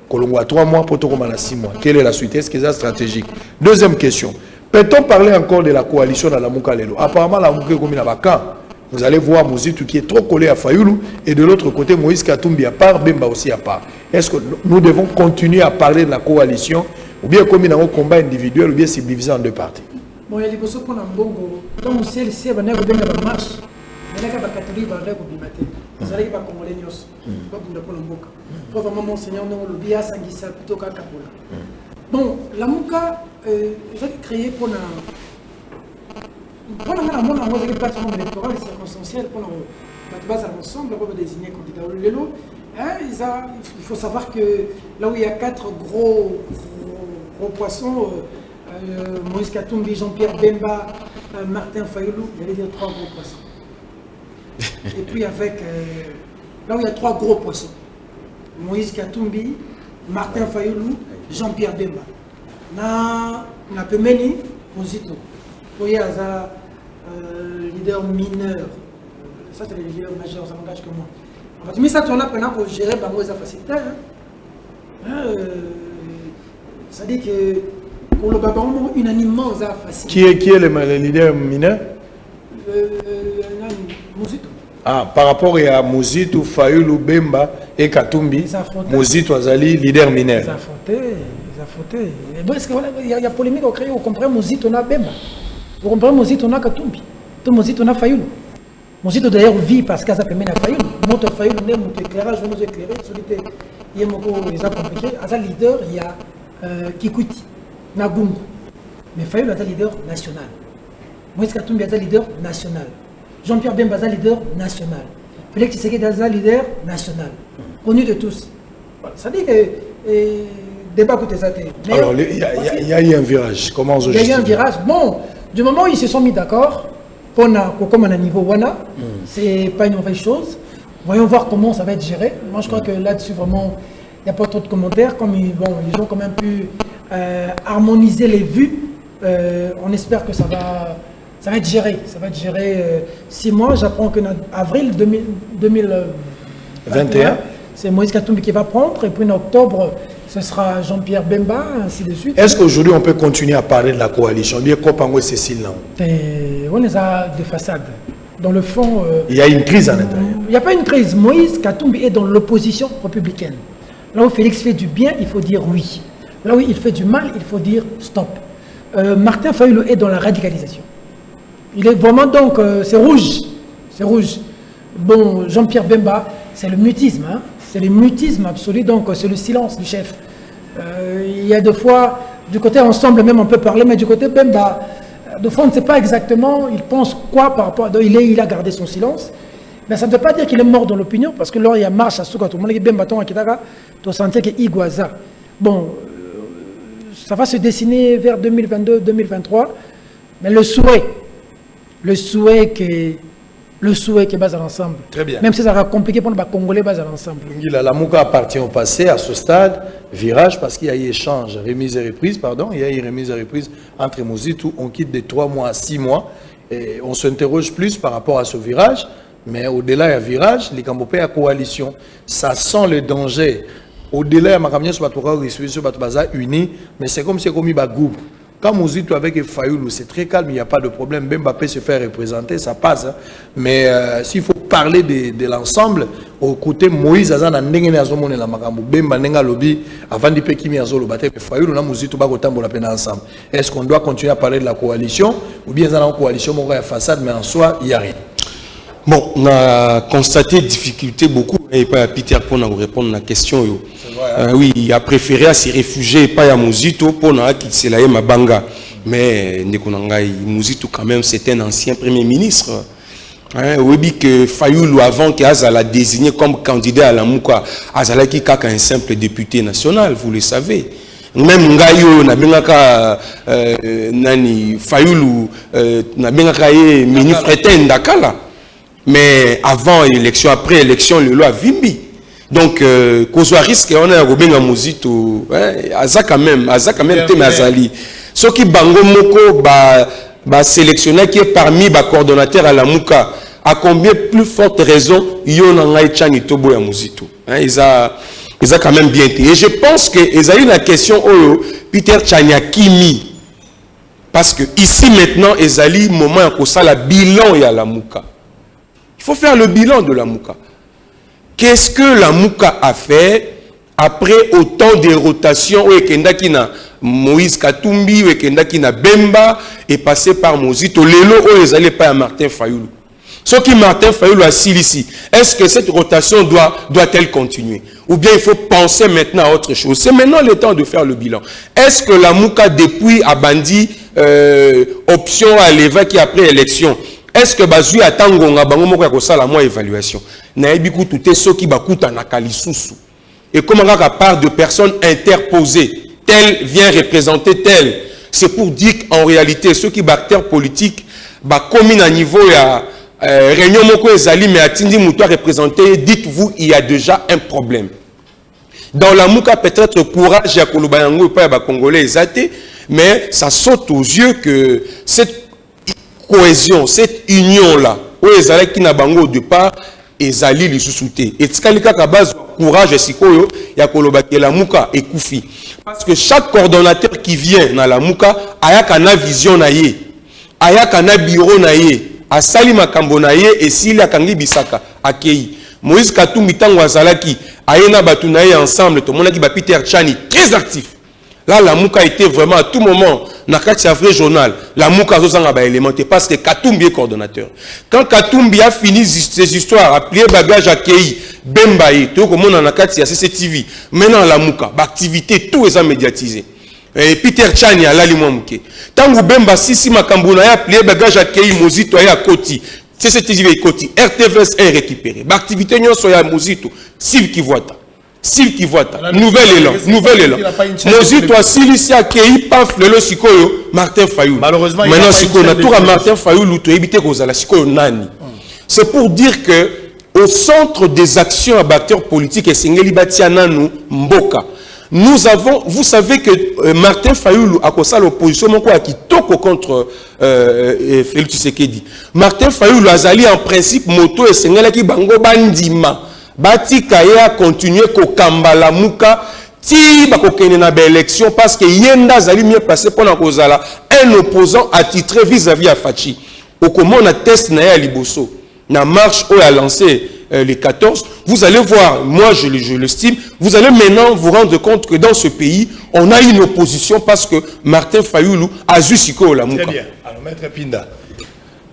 Colombo a 3 mois pour tout comme 6 mois. Quelle est la suite? Est-ce que c'est stratégique? Deuxième question. Peut-on parler encore de la coalition dans la MOUCA Lelo? Apparemment la MOUCA est comme à Bakan. Vous allez voir Mozitu qui est trop collé à Fayulu et de l'autre côté Moïse Katumbi à part, Bemba aussi à part. Est-ce que nous devons continuer à parler de la coalition ou bien comme un combat individuel ou bien se diviser en deux parties? Bon, il y a des choses pour Nambongo. Comme on sait, c'est un marche. Il y a des catholiques qui vont bimater. Vous allez pas comme les nios. Pas pour le Mboka. Pour vraiment Monseigneur, nous le bien Sangissa plutôt qu'à Kapola. Bon, la MOUCA, ils ont créé pour la. Pour la plateforme électorale circonstancielle, pour la base ensemble, pour désigner candidat au Lelo, il faut savoir que là où il y a 4 gros poissons, Moïse Katumbi, Jean-Pierre Bemba, Martin Fayulu, j'allais dire 3 gros poissons. Et puis avec, là où il y a 3 gros poissons, Moïse Katumbi, Martin Fayulu, Jean-Pierre Bemba. Na Pemeni, Mozitu. Il y a un leader mineur, ça c'est le leader majeur, ça m'engage que moi. Mais ça, on a pendant pour gérer par moi, ça facilite. Ça dit que pour le Babamon, unanimement, ça facilite. Qui est le leader mineur? Mozitu. Ah, par rapport à Mozitu, Fayulu, Bemba et Katumbi, Mozitu Azali, leader mineur. Ils affrontaient. Est-ce qu'il y a polémique au créé, vous comprenez Mozitu, on a Bemba. Vous comprenez Mozitu, on a Katumbi. Tout Mozitu, on a Fayulu. Mozitu d'ailleurs vit parce que ça permet à Fayulu. Notre Fayulu, notre éclairage, nous éclairer, solité. il y a compliqué. À sa leader, il y a Kikuti, Nagungu. Mais Fayulu est un leader national. Moïse Katumbi est un leader national. Jean-Pierre Bemba est un leader national. Félix Tshisekedi est un leader national. Connu de tous. Ça dit que débat côté ça. Alors, il y a eu un virage. Comment on Il y a eu un virage. Bon, du moment où ils se sont mis d'accord, comme on a niveau WANA, c'est pas une mauvaise chose. Voyons voir comment ça va être géré. Moi, je crois que là-dessus, vraiment, il n'y a pas trop de commentaires. Comme ils ont quand même pu harmoniser les vues, on espère que ça va être géré. Ça va être géré 6 mois. J'apprends que avril 2021, c'est Moïse Katumbi qui va prendre. Et puis en octobre, ce sera Jean-Pierre Bemba, ainsi de suite. Est-ce qu'aujourd'hui, on peut continuer à parler de la coalition? Bien Kopango et Cécile, non? On est à des façades. Dans le fond... il y a une crise à l'intérieur. Il n'y a pas une crise. Moïse Katumbi est dans l'opposition républicaine. Là où Félix fait du bien, il faut dire oui. Là où il fait du mal, il faut dire stop. Martin Fayulu est dans la radicalisation. Il est vraiment donc... c'est rouge. C'est rouge. Bon, Jean-Pierre Bemba, c'est le mutisme. Hein? C'est le mutisme absolu, donc c'est le silence du chef. Il y a des fois, du côté ensemble même on peut parler, mais du côté Bemba, de fois on ne sait pas exactement, il pense quoi par rapport à... Il a gardé son silence. Mais ça ne veut pas dire qu'il est mort dans l'opinion, parce que là il y a marche à Souka, tout le monde dit Bemba ton Akitaka, tu sentir qu'il y a Iguaza. Bon, ça va se dessiner vers 2022-2023, mais le souhait que base à l'ensemble. Très bien. Même si ça sera compliqué pour les Congolais base à l'ensemble. La Mouka appartient au passé, à ce stade, virage, parce qu'il y a eu échange, remise et reprise, pardon, il y a eu remise et reprise entre Mozitu, on quitte de 3 mois à 6 mois, et on s'interroge plus par rapport à ce virage, mais au-delà du virage, les Cambopé à coalition, ça sent le danger. Au-delà, ma camion sur Batobaza unis, mais c'est comme si c'est comme un groupe. Quand Mozitu avec Fayulu, c'est très calme, il n'y a pas de problème. Bemba peut se faire représenter, ça passe. Hein. Mais s'il faut parler de l'ensemble, au côté Moïse, Azana Ndengene Azomone la Makambo, Bemba Nenga Lobi, avant de payer Kimi Azolo Bate, Fayulu, Mozitu Bagotambo la peine ensemble. Est-ce qu'on doit continuer à parler de la coalition ou bien dans la coalition, on va façade, mais en soi, il n'y a rien? Bon, on a constaté difficulté beaucoup, et pas à Peter pour nous répondre à la question. Vrai, hein? Oui, il a préféré à se réfugier, pas à Mouzito pour nous quitter la Mabanga. Mais Mouzito quand même, c'est un ancien premier ministre. Oui, que Fayulu avant qu'Azala désigné comme candidat à la Mouka, Azala qui est un simple député national, vous le savez. Même Ngayo na bengaka nani Fayulu na bengaka mini freten dakala. Mais avant l'élection, après l'élection, le lot a vimbi. Donc, qu'on soit risque, on a un Mouzito, Aza quand même, Teme Azali. Ce qui Bango Moko, sélectionné qui est parmi les coordonnateurs à la Mouka, à combien plus forte raison, yon en a Chang Tobo et Mouzito. Ils ont quand même bien été. Et je pense que ils ont eu la question, Peter Chania Kimi. Parce que ici maintenant, ils ont eu le moment où ça la bilan et à la Mouka. Il faut faire le bilan de la Mouka. Qu'est-ce que la Mouka a fait après autant de rotations où Ekendakina Moïse Katumbi, où Ekendakina Bemba est passé par Mozito, Lelo où ils n'allaient pas à Martin Fayulu. Ce qui Martin Fayulu a dit ici, est-ce que cette rotation doit-elle continuer? Ou bien il faut penser maintenant à autre chose? C'est maintenant le temps de faire le bilan. Est-ce que la Mouka depuis a bandi option à l'évêque après élection? Est-ce que Bazui attend nga bango moko ya kosala moi évaluation? Na ebiku tout ceux qui bakuta na kalisusu. Et comment la part de personnes interposées, tel vient représenter tel. C'est pour dire qu'en réalité ceux qui acteurs politiques ba commis à niveau ya réunion moko ezali mais atindi muto représenter, dites-vous il y a déjà un problème. Dans la Mouka peut-être courage ya koloba yango pa ba congolais ezate, mais ça saute aux yeux que cette cohésion, cette union-là, où les Alais qui n'a pas au départ, les alliés les sous-soutés. Et c'est la base courage et sikoyo, il y a kolobaki la Mouka et Koufi. Parce que chaque coordonnateur qui vient dans la Mouka, a une vision naïe, a un bureau naïe, a Salima Kambo naïe et s'il y a Kangi Bisaka, a Kei. Moïse Katumbi Tango Azalaki, a Yena Batunaïe ensemble, tout le monde qui va Peter Chani, très actif. Là, la Mouka était vraiment à tout moment, dans le vrai journal, la Mouka a élémenté parce que Katumbi est coordonnateur. Quand Katumbi a fini ses histoires, appelé bagage à Kei, Bembaye, tout le monde en a CCTV, maintenant la Mouka, l'activité, tout est médiatisé. Et Peter Chani a l'alimouamouké. Tant que Bemba, si Makambuna a appelé bagage à Kei, Mozito à Koti, CCTV Koti, RTVS est récupéré. L'activité n'y a Mozito, Siv Kivuata. S'il qui voit, nouvel élan. Mozito a Silicia Kei, paf, le Sikoyo, Martin Fayou. Malheureusement, maintenant, Sikoyo, na tour à Martin Fayou, tu éviter qu'on a la Sikoyo Nani. C'est pour dire que, au centre des actions à acteurs politiques, et Sengeli Batiananu, Mboka, nous avons, vous savez que Martin Fayou a causé l'opposition, mon quoi, qui toque contre Félix Tshisekedi. Martin Fayou a zali en principe moto et Sengeli qui bango bandima. Bati Kaya continuer ko kambala muka ti ba ko kene na élection parce que yenda zali mieux placé pour na kozala un opposant attitré vis-à-vis à Fachi. Au comment on a test na ya liboso na marche où a lancé les 14, vous allez voir, moi je l'estime, vous allez maintenant vous rendre compte que dans ce pays, on a une opposition parce que Martin Fayoulou a jusqu'au la muka. Très bien. Alors maître Pinda,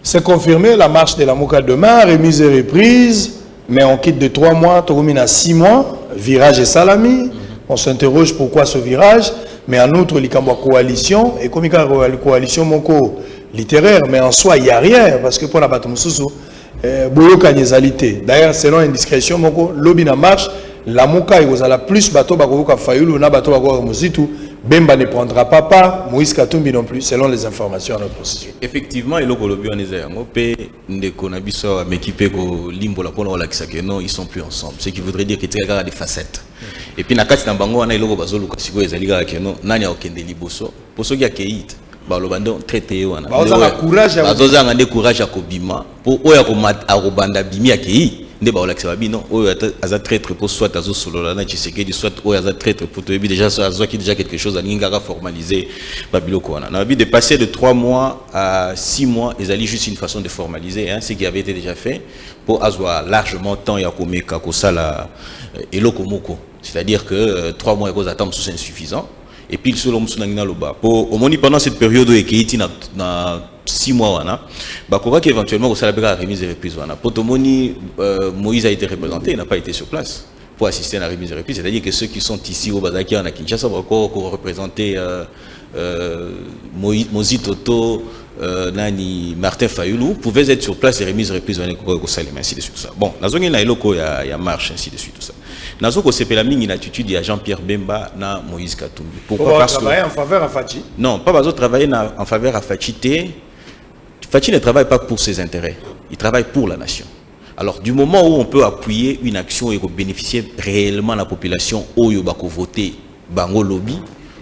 c'est confirmé la marche de la muka demain, remise et reprise. Mais on quitte de 3 mois, on termine à 6 mois, virage et salami. On s'interroge pourquoi ce virage. Mais en outre, il y a une coalition. Et comme il y a une coalition littéraire, mais en soi, il n'y a rien. Parce que pour la bataille, d'ailleurs, selon indiscrétion, lobby na marche, la mouka, il y a plus bateau, Fayoulou, na bateau, Bemba ne prendra pas part, Moïse Katumbi non plus, selon les informations à notre processus. Effectivement, il y a ils sont plus ensemble. Ce qui voudrait dire qu'il y a des facettes. Et puis, il y a des traité courage à Kobima pour Arobanda Bimi Akei ne ba olaxeba bino oyo aza traître pour soit azo solola na Tshisekedi soit oyo aza traître pour te déjà azo qui déjà quelque chose à ningara formaliser babiloko wana. On a vu de passer de 3 mois à 6 mois, ils allaient juste une façon de formaliser ce qui avait été déjà fait pour avoir largement temps ya komeka ko sala eloko moko. C'est-à-dire que 3 mois et cause attendre c'est insuffisant. Et puis, au moins pendant cette période où il y a 6 mois, on voit qu'éventuellement, on a la remise et reprise. Pour Moïse a été représenté, il n'a pas été sur place pour assister à la remise et reprise. C'est-à-dire que ceux qui sont ici au Bazaki, en Kinshasa, vont encore représenter Moïse Toto, Nani, Martin Fayoulou, pouvaient être sur place et remise et reprise, ainsi de suite. Bon, dans il y a marche, ainsi de suite. Tout ça. Nazo ko sepela mingi na attitude ya Jean-Pierre Bemba na Moïse Katumbi. Pourquoi? Parce que travailler en faveur à Fachi. Non, pas besoin de travailler en faveur à Fachi. Fachi ne travaille pas pour ses intérêts. Il travaille pour la nation. Alors du moment où on peut appuyer une action et bénéficier réellement la population au yobako voter bango lobby,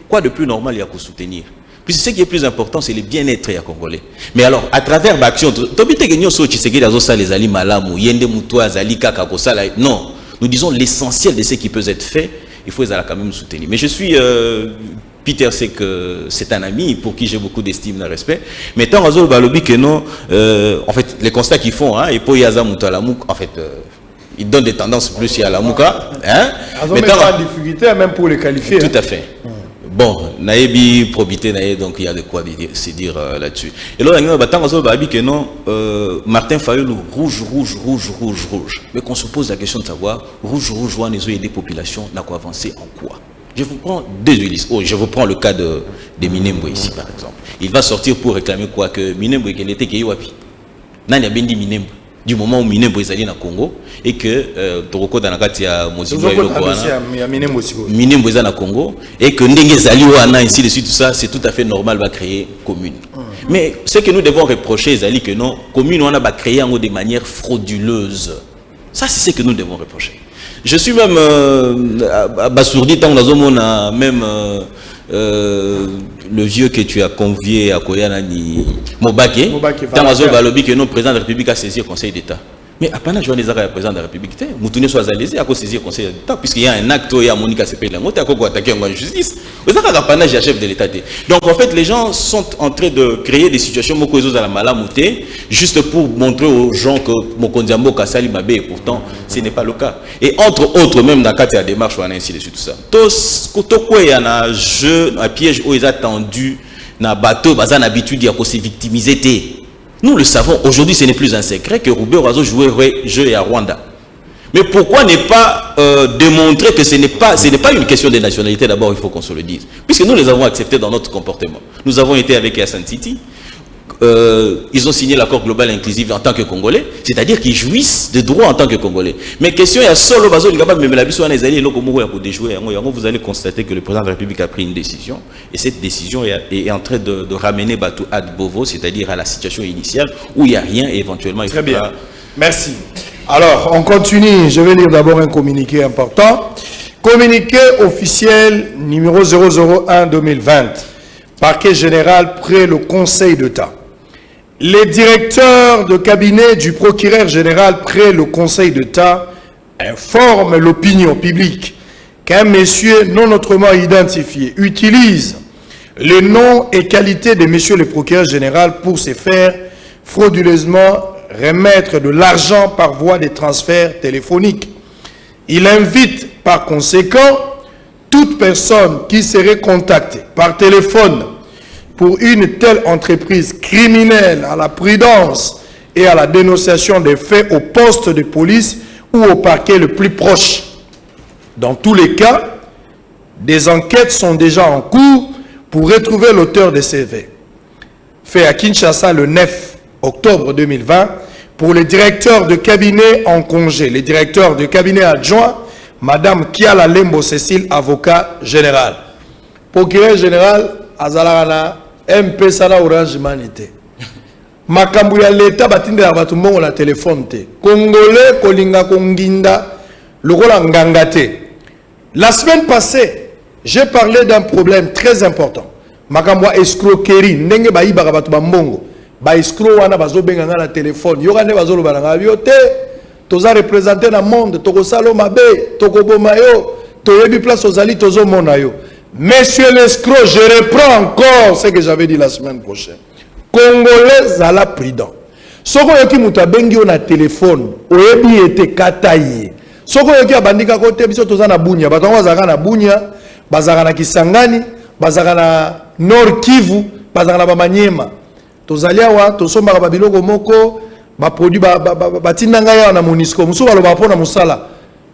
quoi de plus normal il y a qu'à soutenir. Puis ce qui est plus important, c'est le bien-être des Congolais. Mais alors, à travers l'action, non. Nous disons l'essentiel de ce qui peut être fait, il faut quand même soutenir. Mais je suis, Peter sait que c'est un ami pour qui j'ai beaucoup d'estime et de respect. Mais tant que non, en fait, les constats qu'ils font, et pour Yaza Moutalamouk, en fait, ils donnent des tendances plus à la Mouka. Mais tant en difficulté, même pour les qualifier. Tout à fait. Bon, naïbi probité naïe, donc il y a de quoi se dire là-dessus. Et là, Martin Fayoulou, rouge. Mais qu'on se pose la question de savoir, rouge, les populations n'a quoi avancer en quoi? Je vous prends deux ULIS. Oh, je vous prends le cas de Minembwe ici, par exemple. Il va sortir pour réclamer quoi? Que Minembwe, qu'elle était Keyoapi. Nani a bendi Minembwe. Du moment où Minembwe est allé dans le Congo et que Toroko dans la carte Minembwe est dans le Congo et que Ndenge Zali Wana ainsi de suite, tout ça, c'est tout à fait normal, va créer commune. Mais ce que nous devons reprocher, Zali, que non, commune, on a créé de manière frauduleuse. Ça, c'est ce que nous devons reprocher. Je suis même abasourdi tant dans on a même le vieux que tu as convié à Koyana ni Mobake, tant que le président de la République a saisi le Conseil d'État. Mais à Pana, je vais président de la République, Moutouni soit alésé à cause saisir le Conseil d'État, puisqu'il y a un acte, il y a Monica CP, il y a attaquer en justice. Vous savez qu'à Pana, j'ai un chef de l'État. Donc en fait, les gens sont en train de créer des situations à la malamouté, juste pour montrer aux gens que Mokondiambo Kassali Mabé, et pourtant, ce n'est pas le cas. Et entre autres, même dans le cas de la démarche, on a ainsi de suite, tout ça. Tout il y a un jeu, un piège où ils ont attendu, un bateau, ils ont l'habitude de se victimiser. Nous le savons, aujourd'hui ce n'est plus un secret que Roubert Oiseau jouait jeu à Rwanda. Mais pourquoi ne pas démontrer que ce n'est pas une question de nationalité, d'abord il faut qu'on se le dise. Puisque nous les avons acceptés dans notre comportement. Nous avons été avec Hassan City, ils ont signé l'accord global inclusif en tant que Congolais, c'est-à-dire qu'ils jouissent de droits en tant que Congolais. Mais question, il y a solo bazo, vous allez constater que le président de la République a pris une décision, et cette décision est en train de ramener Batou ad Bovo, c'est-à-dire à la situation initiale, où il n'y a rien et éventuellement il faut... Très bien, merci. Alors, on continue, je vais lire d'abord un communiqué important. Communiqué officiel numéro 001-2020, Parquet général près le Conseil d'État. Les directeurs de cabinet du procureur général près le Conseil d'État informent l'opinion publique qu'un monsieur non autrement identifié utilise le nom et qualité de monsieur le procureur général pour se faire frauduleusement remettre de l'argent par voie de transfert téléphonique. Il invite par conséquent toute personne qui serait contactée par téléphone pour une telle entreprise criminelle à la prudence et à la dénonciation des faits au poste de police ou au parquet le plus proche. Dans tous les cas, des enquêtes sont déjà en cours pour retrouver l'auteur de ces faits. Fait à Kinshasa le 9 octobre 2020 pour les directeurs de cabinet en congé, les directeurs de cabinet adjoints, Madame Kiala Lembo Cécile, avocat général. Procureur général, Azalana, MP Sana Orange Humanité. Makambu ya l'État batinde ya batu mbongo la téléphone te. Congolais kolinga konginda lokola ngangate. La semaine passée, j'ai parlé d'un problème très important. Makambu ya escroquerie, ndenge ba ibaka batu mbongo. Ba escroc wana bazo benga na téléphone. Yoka ne bazo loba nga biote. Toza représenté na monde, toko salo mabe, toko boma yo, toyebi place ozali tozo mona yo. Monsieur l'escroc, je reprends encore ce que j'avais dit la semaine prochaine. Congolais à la prudent. Soko yoki muta bengi yo na téléphone, oyebi ete kataye. Soko yoki abandika kote biso toza na bunya, bato bazaka na bunya, bazaka na Kisangani, bazaka na Nord Kivu, bazaka na Bamanyema. Tozali awa tosomba ba biloko moko, ba produit ba tinanga ya na Monisco, musu baloba pona musala.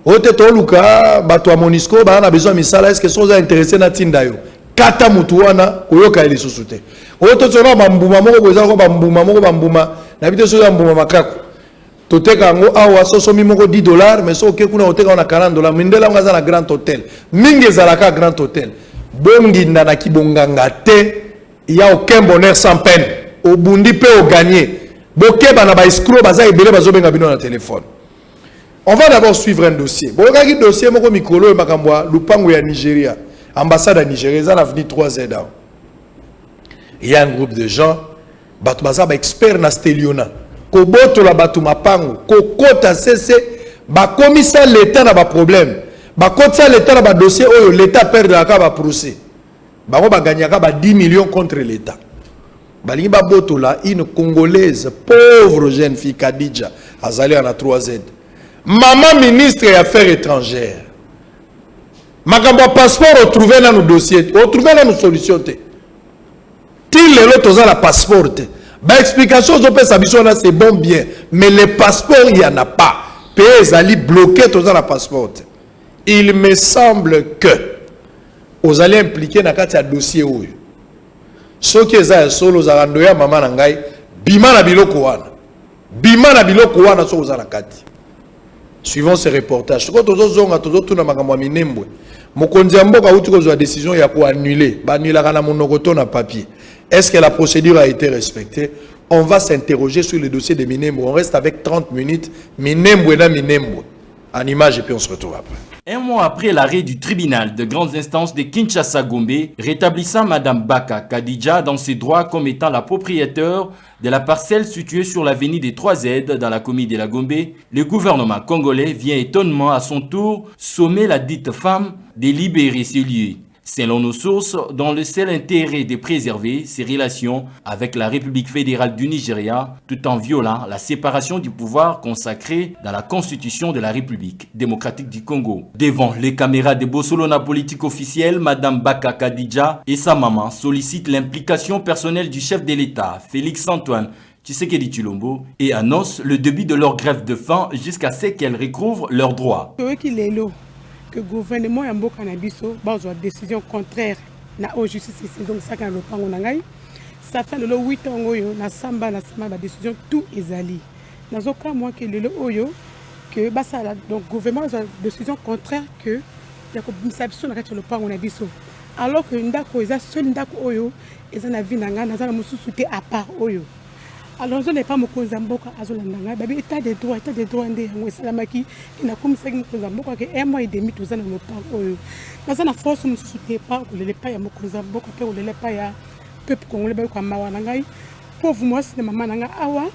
Ote toluka bato a Monisco ba na besoin misala, est-ce que sont intéressés na tinda yo? Kata mutu wana koyoka eli susute. Ote tsona bambuma moko boza ko bambuma moko bambuma na bité so bambuma makako. Toteka ngo awa so mi moko $10 mais so ke kuna oteka na $40 mindela ngaza na Grand Hotel. Mingi ezalaka Grand Hotel. Bongi na kibonganga te, il y a aucun bonheur sans peine. Au bundi pe au gagner. Bokeba na ba escroc baza ebele bazo benga bino na téléphone. On va d'abord suivre un dossier. Bon, regardez le dossier, moko mikolo et makambwa, lupango ya Nigeria, ambassade à Nigeria, ils ont avenue 3Z. Il y a un groupe de gens, batubaza ba expert na steliona, koboto la batu mapango, kokota cesse, ba commissaire l'état na ba problème, ba kotsa l'état na ba dossier, oyo l'état perd la ka ba procès, ba ko ba gagnaka ba 10 millions contre l'état. Balingi ba boto la une congolaise pauvre jeune fille Kadija, azali na 3Z. Maman ministre des Affaires étrangères. Makambo passeport retrouvé dans nos dossiers, retrouvé dans nos solutions. Til le lot la passeport. Ba explication je peux s'habituer c'est bon bien, mais les passeports il y en a pas. Pays ali bloqué dans la passeport. Il me semble que vous allez impliquer dans un dossier où ceux qui sont solo za ndoya maman na ngai bima na biloko wana. Bima na biloko wana so za na kati. Suivant ce reportage, Mokonzi Mboka a eu la décision pour annuler na papier. Est-ce que la procédure a été respectée? On va s'interroger sur le dossier de Minembo. On reste avec 30 minutes. Minembo et Minembo. En image et puis on se retrouve après. Un mois après l'arrêt du tribunal de grandes instances de Kinshasa-Gombe, rétablissant Madame Baka Kadija dans ses droits comme étant la propriétaire de la parcelle située sur l'avenue des 3Z dans la commune de la Gombe, le gouvernement congolais vient étonnement à son tour sommer la dite femme de libérer ce lieu. Selon nos sources, dans le seul intérêt de préserver ses relations avec la République fédérale du Nigeria, tout en violant la séparation du pouvoir consacrée dans la Constitution de la République démocratique du Congo. Devant les caméras de Bossolona politique officielle, Madame Baka Kadija et sa maman sollicitent l'implication personnelle du chef de l'État, Félix Antoine Tshisekedi Tshilombo, et annoncent le début de leur grève de faim jusqu'à ce qu'elles recouvrent leurs droits. Que le gouvernement a une décision contraire à la justice, donc ça ça fait 8 ans que na samba la décision tout est allé. Dans aucun mois que le oyo que donc gouvernement a une décision contraire que la commission na le pango na biso. Alors que ndako eza seul ndako oyo eza na vie nanga na za mususu te à part oyo. Alors je n'ai pas mon Konzamboka Azolandanga, baby état de droit ndé ngo salamaki qui n'a comme ça mon Konzamboka que 1 mois et demi tout ça na mo parc oyo. Na ça na force me soutenir pas que le pas ya mon Konzamboka pe le pas ya peuple congolais ba ko mawa ngai. Pauvre moi c'est maman nanga awa,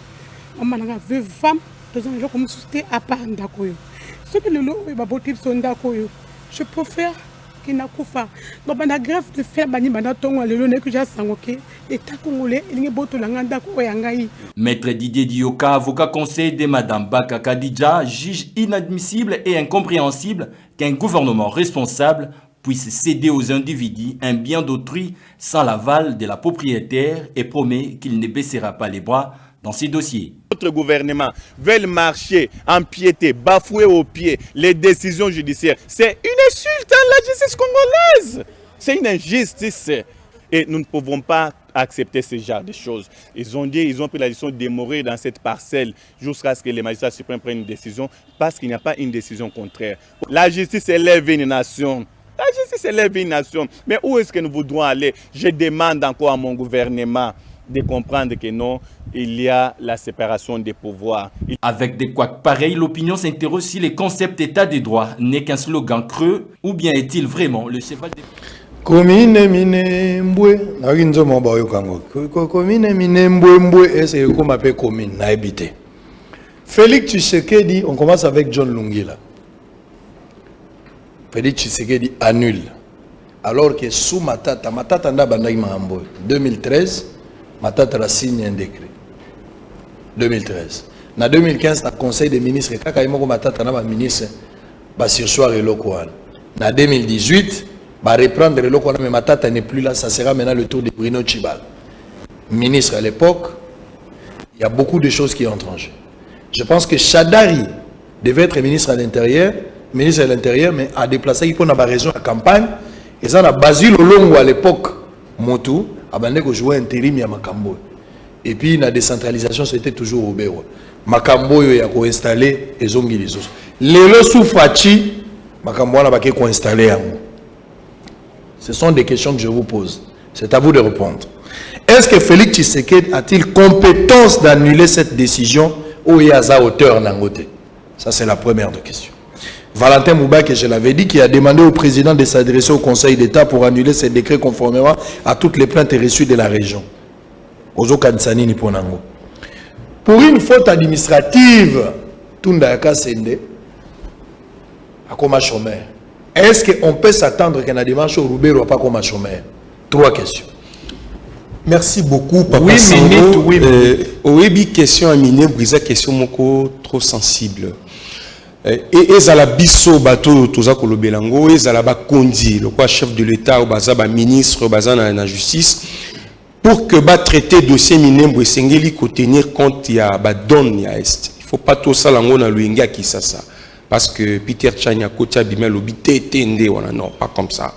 maman nanga veuve femme, tout ça je comme soutenir à part ndako yo. Ce que le lo ba botip son ndako yo. Je préfère qui n'a pas fait. Donc, la grève de faire bani bana tongo le lone que j'ai sangoké l'État congolais il n'y a boto langanda ko yangai. Maître Didier Dioka, avocat conseil de Madame Baka Kadija, juge inadmissible et incompréhensible qu'un gouvernement responsable puisse céder aux individus un bien d'autrui sans l'aval de la propriétaire et promet qu'il ne baissera pas les bras dans ces dossiers. Notre gouvernement veut marcher, empiéter, bafouer aux pieds les décisions judiciaires. C'est une insulte à la justice congolaise. C'est une injustice. Et nous ne pouvons pas accepter ce genre de choses. Ils ont pris la décision de mourir dans cette parcelle jusqu'à ce que les magistrats suprêmes prennent une décision parce qu'il n'y a pas une décision contraire. La justice élève une nation. La justice élève une nation. Mais où est-ce que nous voudrons aller? Je demande encore à mon gouvernement de comprendre que non, il y a la séparation des pouvoirs. Avec des couacs pareils, l'opinion s'interroge si le concept état des droits n'est qu'un slogan creux ou bien est-il vraiment le cheval des... Commune Minembwe, naginzo mba yokango. Commune Minembwe est comme appelé commune na habité. Félix Tshisekedi, on commence avec John Lungila. Félix Tshisekedi annule. Alors que sous Matata nda bandaki mahambo 2013 Matata a signé un décret. 2013. En 2015, le Conseil des ministres, kaka imoko Matata na ba ministre ba sursoir et local. En 2018, va reprendre le local mais Matata n'est plus là, ça sera maintenant le tour de Bruno Tshibala. Ministre à l'époque, il y a beaucoup de choses qui entrent en jeu. Je pense que Chadari devait être ministre à l'intérieur, mais a déplacé il pour raison à campagne et ça a Basile Olongo à l'époque Motu abandé que jouer intérim ya Makambo. Et puis la décentralisation c'était toujours au Béro. Makambo yo ya ko installer ezongi les autres. Lelo Soufachi Makambo na ba ko installer yango. Ce sont des questions que je vous pose. C'est à vous de répondre. Est-ce que Félix Tshisekedi a-t-il compétence d'annuler cette décision ou il y a sa hauteur nangote? Ça c'est la première question. Valentin Moubak, je l'avais dit, qui a demandé au président de s'adresser au Conseil d'État pour annuler ces décrets conformément à toutes les plaintes reçues de la région. Pour une faute administrative, Tundaka Sende, à comme chômeur. Est-ce qu'on peut s'attendre qu'un démarche au Roubaix ou pas comme chômeur? 3 questions. Merci beaucoup, Papa. Oui, Sango. Oui, question à miner, brisa question moko trop sensible. Et ezala biso bato toza kolobelango ezala ba kondi le quoi chef de l'état ou baza ba ministre baza na justice pour que ba traiter dossier Minembwe sengeli ko tenir compte ya ba don ya est. Il faut pas tout ça lango na luinga ki ça parce que Peter Chanya kotia bimel obi tétende wana non pas comme ça.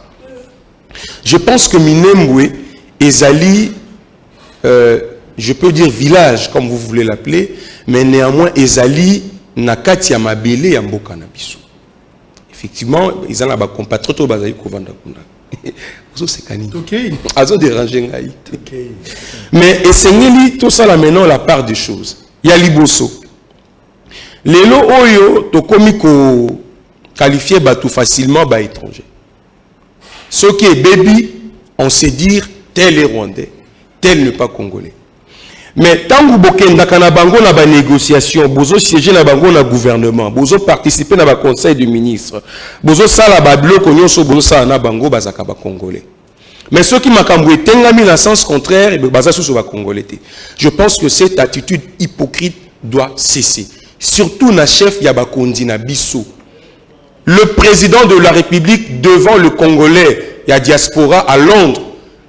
Je pense que Minembwe ezali je peux dire village comme vous voulez l'appeler mais néanmoins ezali nakati ya mabele ya mboka na biso. Effectivement, ils ont la compatriote au bazali kovanda kuna. Ozo sekani. OK. Azo déranger ngai. OK. Mais esengeli tout ça là maintenant la part des choses. Ya liboso. Lelo oyo to komi qualifier tout facilement bah étranger. Ce qui est baby, on sait dire tel est rwandais, tel n'est pas congolais. Mais tant que vous avez des négociations, vous siégez dans le gouvernement, vous participez dans le conseil des ministres, vous avez congolais. Mais ceux qui m'ont dans le sens contraire, je pense que cette attitude hypocrite doit cesser. Surtout dans le chef Yabakondi Nabiso. Le président de la République devant le Congolais, il y a diaspora à Londres,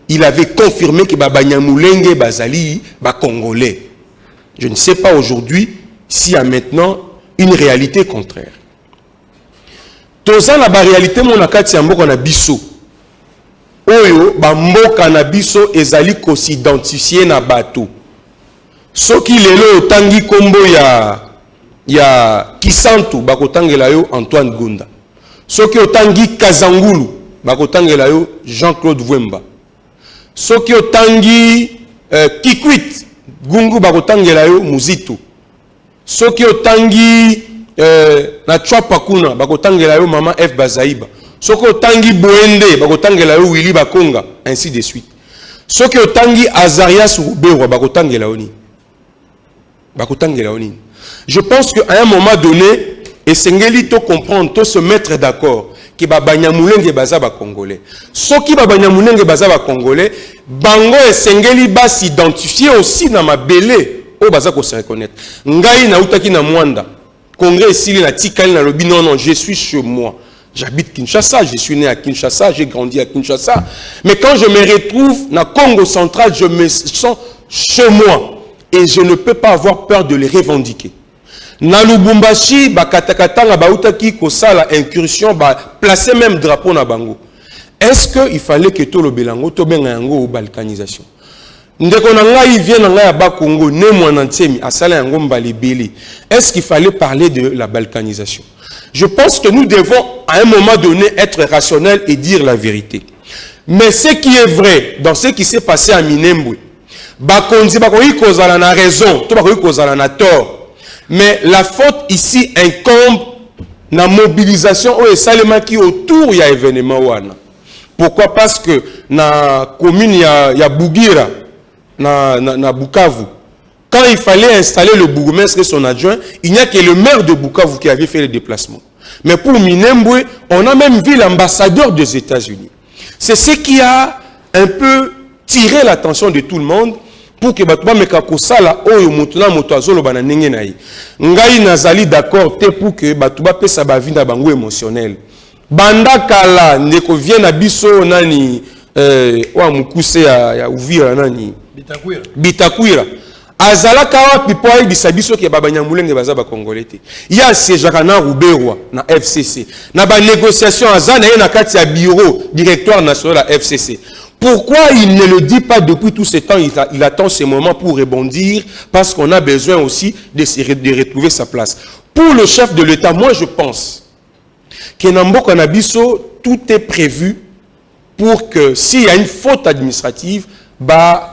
il avait confirmé que Banyamulenge Bazali Congolais. Je ne sais pas aujourd'hui s'il y a maintenant une réalité contraire. Toza na ba réalité mon kati ya mboka na biso. Oyo ba mboka na biso ezali ko s'identifier na bato. Soki lelo otangi kombo ya Kisantu bakotangela yo Antoine Gonda. Soki otangi Kazangulu bakotangela yo Jean-Claude Vwemba. Soki otangi Kikwit Gungu bakotangela yo Muzito. Soki otangi na Chwapakuna bakotangela yo Mama F Bazaiba. Soki otangi Boende bakotangela yo Willy Bakonga, ainsi de suite. Soki otangi Azarias Ruberwa bakotangela yo ni. Bakotangela yo ni. Je pense qu'à un moment donné, et Sengeli to comprendre, to se mettre d'accord que Banyamulenge baza ba Congolais. Soki Banyamulenge baza ba Congolais, bango et Sengeli ba s'identifier aussi dans ma belé o baza ko se reconnaître. Ngai na utaki na Mwanda. Congrès ici na tikali na lobi non, je suis chez moi. J'habite Kinshasa, je suis né à Kinshasa, j'ai grandi à Kinshasa. Mais quand je me retrouve dans Congo central, je me sens chez moi. Et je ne peux pas avoir peur de les revendiquer. Na Lubumbashi, bakatakatanga bautaki kosala incursion, placer même drapeau na bango. Est-ce qu'il fallait que tout le belango, to benga yango ou balkanisation? Ndeko na ngai vient na ngai ba Congo, ne mwana ntemi asala yango mbali beli. Est-ce qu'il fallait parler de la balkanisation? Je pense que nous devons à un moment donné être rationnels et dire la vérité. Mais ce qui est vrai dans ce qui s'est passé à Minembwe, bakonzi bakoyi kozala na raison, to bakoyi kozala na tort. Mais la faute ici incombe la mobilisation au Salema qui autour il y a événement wana. Pourquoi? Parce que na commune ya Bougira na Bukavu, quand il fallait installer le bourgmestre et son adjoint, il n'y a que le maire de Bukavu qui avait fait le déplacement. Mais pour Minembwe, on a même vu l'ambassadeur des États-Unis. C'est ce qui a un peu tiré l'attention de tout le monde pour que Batouba Mekakosala oyo mutuna motoazolo bana nenge na ye. Ngai nazali d'accord te pour que Batouba pesa ba vinda bango émotionnel. Banda kala ndeko vient na biso nani wa mukuse ya Uvira nani Bitakwira. Azalaka wapi po ayi bisabiso ke Banyamulenge baza ba Congolais te. Ya sejaka na Ruberwa na FCC. Na ba négociation azana ye na kati ya bureau directoire national la FCC. Pourquoi il ne le dit pas depuis tout ce temps? Il attend ce moment pour rebondir parce qu'on a besoin aussi de retrouver sa place. Pour le chef de l'État, moi je pense que Nambo Kanabiso, tout est prévu pour que s'il y a une faute administrative,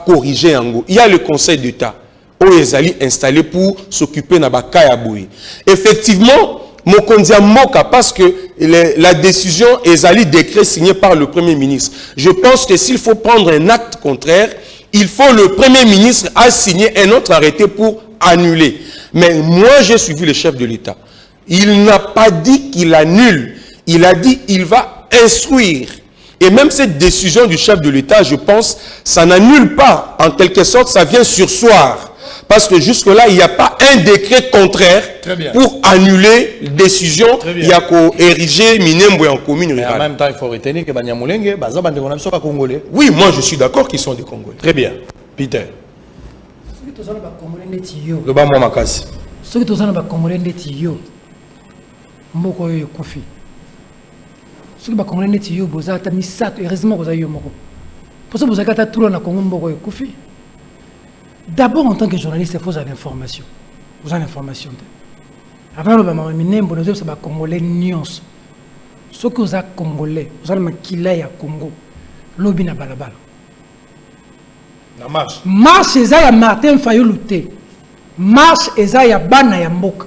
corriger en go. Il y a le Conseil d'État où ils allaient installé pour s'occuper de Bakayaboui. Effectivement, Mokondia Moka, parce que la décision est allée décret signé par le Premier ministre. Je pense que s'il faut prendre un acte contraire, il faut le Premier ministre a signé un autre arrêté pour annuler. Mais moi, j'ai suivi le chef de l'État. Il n'a pas dit qu'il annule. Il a dit qu'il va instruire. Et même cette décision du chef de l'État, je pense, ça n'annule pas. En quelque sorte, ça vient surseoir. Parce que jusque-là, il n'y a pas un décret contraire pour annuler la décision. Il y a qu'à ériger Minembwe en commune rurale. En même temps, il faut retenir que Banyamulenge, sont Congolais. Oui, moi je suis d'accord qu'ils sont des Congolais. Très bien. Peter. Le bas moi makasi. Ceux qui sont dans Congolais neti yo. Mboko yo kofi. Ceux qui sont Congolais neti yo boza ta misato heureusement boza yo moko. Pour ça boza kata tout na Congo mboko yo kofi. D'abord, en tant que journaliste, il faut avoir l'information. Vous avez l'information. Avant, le Minembwe, nous avons Congolais nuance. Ce que vous avez Congolais, vous avez un Kilay à Congo. L'obi na balabala. La marche. Marche, c'est ça, Martin Fayou Louté. Marche, c'est ça, Bana ya Mboka.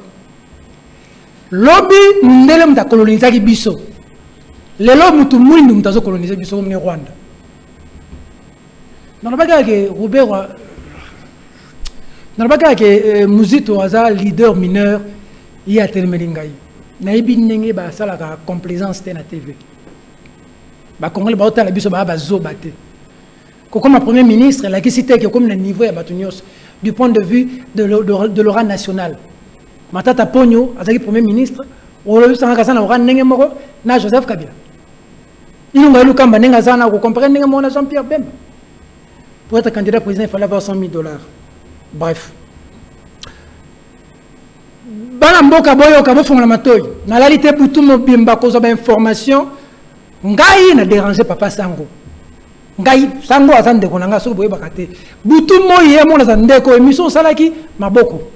lobby ndele mta coloniser ki biso lelo mutu mwindu mtazo coloniser biso comme Rwanda nalobaka ke Robert nalobaka ke Muzito aza leader mineur ya telemeli ngai nayebi ndenge basalaka complaisance te na TV bakongole baotala biso bazoba te comme premier ministre la cité que comme le niveau ya bato nyos du point de vue de l'aura national matata ponyo azaki premier ministre olobi sanga kasana ora ndenge moko na Joseph Kabila ilunga lukamba ndenge azana ko comparer ndenge mona Jean-Pierre Bemba pour être candidat président il fallait avoir $100,000. Bref bana mboka boyo ka bofonga matoyi na lalité butu mobimba ko zoba information ngai na déranger papa Sango ngai Sango azande ko nanga soko boye bakate butu moye mo na zandeko émission salaki maboko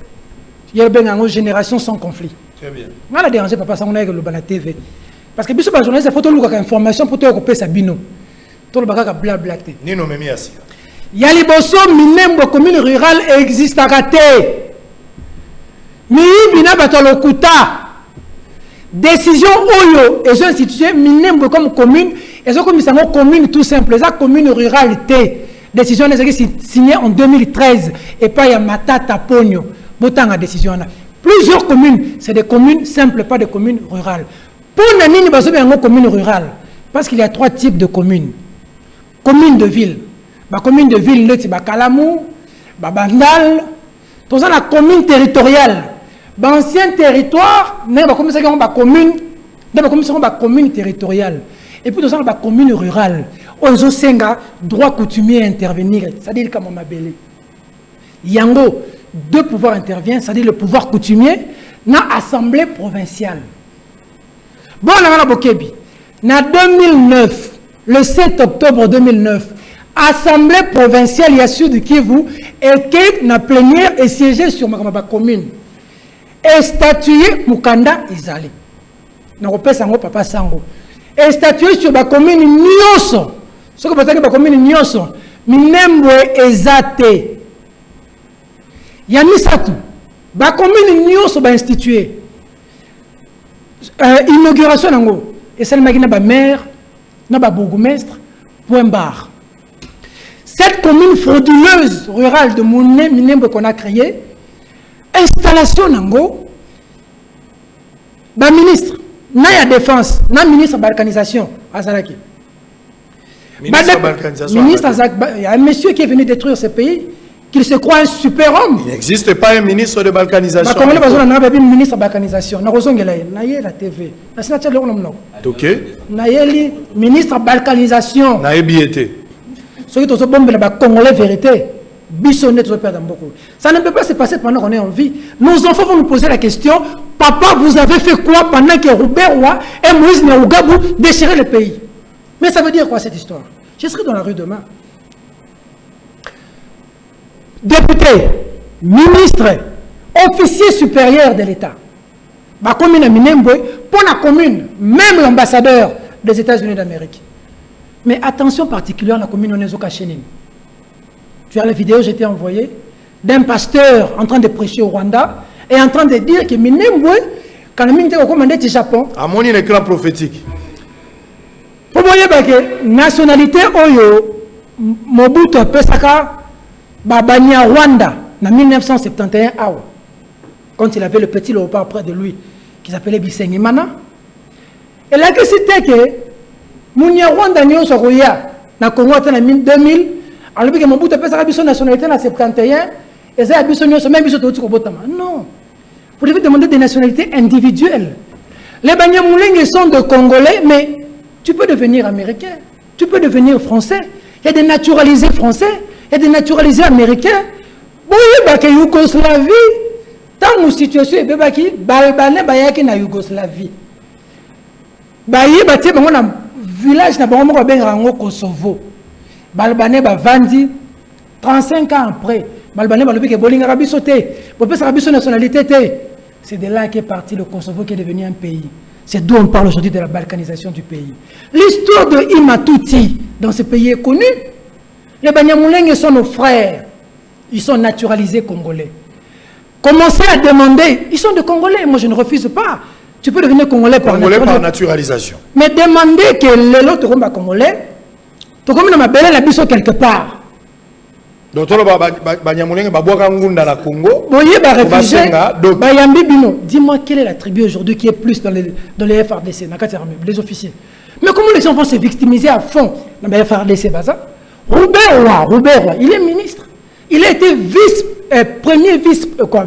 yerbenga ngo génération sans conflit. Très bien. Ngala déranger papa Sango na le bana TV parce que biso ba journaliste photo luka information pour to ko pesa bino to le baka blabla te nino memi asi ya liboso minembo commune rurale existe akate mi bina batolokuta décision oyo et institué minembo comme commune et so comme sango commune tout simple ça commune rurale T décision signée en 2013 et pas ya matata ponyo botanga décision là plusieurs communes c'est des communes simples pas des communes rurales pour nani ni baso bengo commune rurale parce qu'il y a 3 types de communes commune de ville ba commune de ville leti ba Kalamou ba Bandal tout ça la commune territoriale ba ancien territoire ne ba comme ça ba commune ne ba comme ça ba commune territoriale et puis tout ça ba commune rurale ozo senga droit coutumier intervenir c'est-à-dire comme mabele yango deux pouvoirs interviennent c'est-à-dire le pouvoir coutumier na assemblée provinciale bon na bokebi na 2009 le 7 octobre 2009 assemblée provinciale ya Sud Kivu et qui na plénière et siégé sur ma commune et statué Mukanda Izali na kopesa ngo papa Sango et statué sur ma commune nyonso ce que peut-être ma commune nyonso minembwe ezate ya misatu ba commune nyonso ba institué inauguration nango et celle magina ba maire na ba bourgmestre point barre. Cette commune frauduleuse rurale de Minembo qu'on a créée, installation nango, ba ministre, na ya défense, na ministre balkanisation, Azalaki. Ministre balkanisation. Ministre, il y a un monsieur qui est venu détruire ce pays, qu'il se croit un super homme. Il n'existe pas un ministre de balkanisation. Comment les besoins n'a pas un ministre de balkanisation? Na rozonge la la TV. Na sinacha le nom. OK. Na yeli ministre de balkanisation. Na ebiete. Ce qui est bon, la Congolais vérité, bissonnet perdre beaucoup. Ça ne peut pas se passer pendant qu'on est en vie. Nos enfants vont nous poser la question, papa, vous avez fait quoi pendant que Robert Roy et Moïse Naougabou déchiraient le pays? Mais ça veut dire quoi cette histoire? Je serai dans la rue demain. Député, ministre, officier supérieur de l'État. La commune à Minembwe, pour la commune, même l'ambassadeur des États-Unis d'Amérique. Mais attention particulière à la commune Onezoka Chenine. Tu as la vidéo que j'ai envoyée d'un pasteur en train de prêcher au Rwanda et en train de dire que Minembwe, quand le ministère commandé du Japon, à mon écran prophétique. Pour moi, la nationalité Oyo, Mobutu Pesaka, Babania Rwanda, en 1971, quand il avait le petit léopard près de lui, qui s'appelait Bisengimana. Et là, que c'était que Mounia Rwanda Nyo Soroya, na Congo en 2000, alors que Mobutu Pesaka a nationalité en 71, et ça a même biso tout Botama. Non. Vous devez demander des nationalités individuelles. Les Banyamulenge sont de Congolais, mais tu peux devenir américain, tu peux devenir français. Il y a des naturalisés français, il y a des naturalisés américains. Oui, parce que Yougoslavie, tant que situation est bébaki, Balbané Bayaki na Yougoslavie. Bayi bati bango na village na bango moko benga Kosovo. Balbané ba vandi 35 ans après. Balbané ba lobi ke bolinga rabiso te. Bopesa rabiso nationalité te. C'est de là qu'est parti le Kosovo qui est devenu un pays. C'est d'où on parle aujourd'hui de la balkanisation du pays. L'histoire de Imatuti dans ce pays est connue. Les Banyamulenge sont nos frères. Ils sont naturalisés congolais. Commencez à demander, ils sont des Congolais, moi je ne refuse pas. Tu peux devenir Congolais par naturalisation. Mais demander que les autres soient Congolais, tu comme ma belle la biso quelque part. Donc, tu as na Congo. Voyez, réfugié, dis-moi quelle est la tribu aujourd'hui qui est plus dans les FRDC, les officiers. Mais comment les gens vont se victimiser à fond dans les FRDC, Robert Roy, il est ministre. Il a été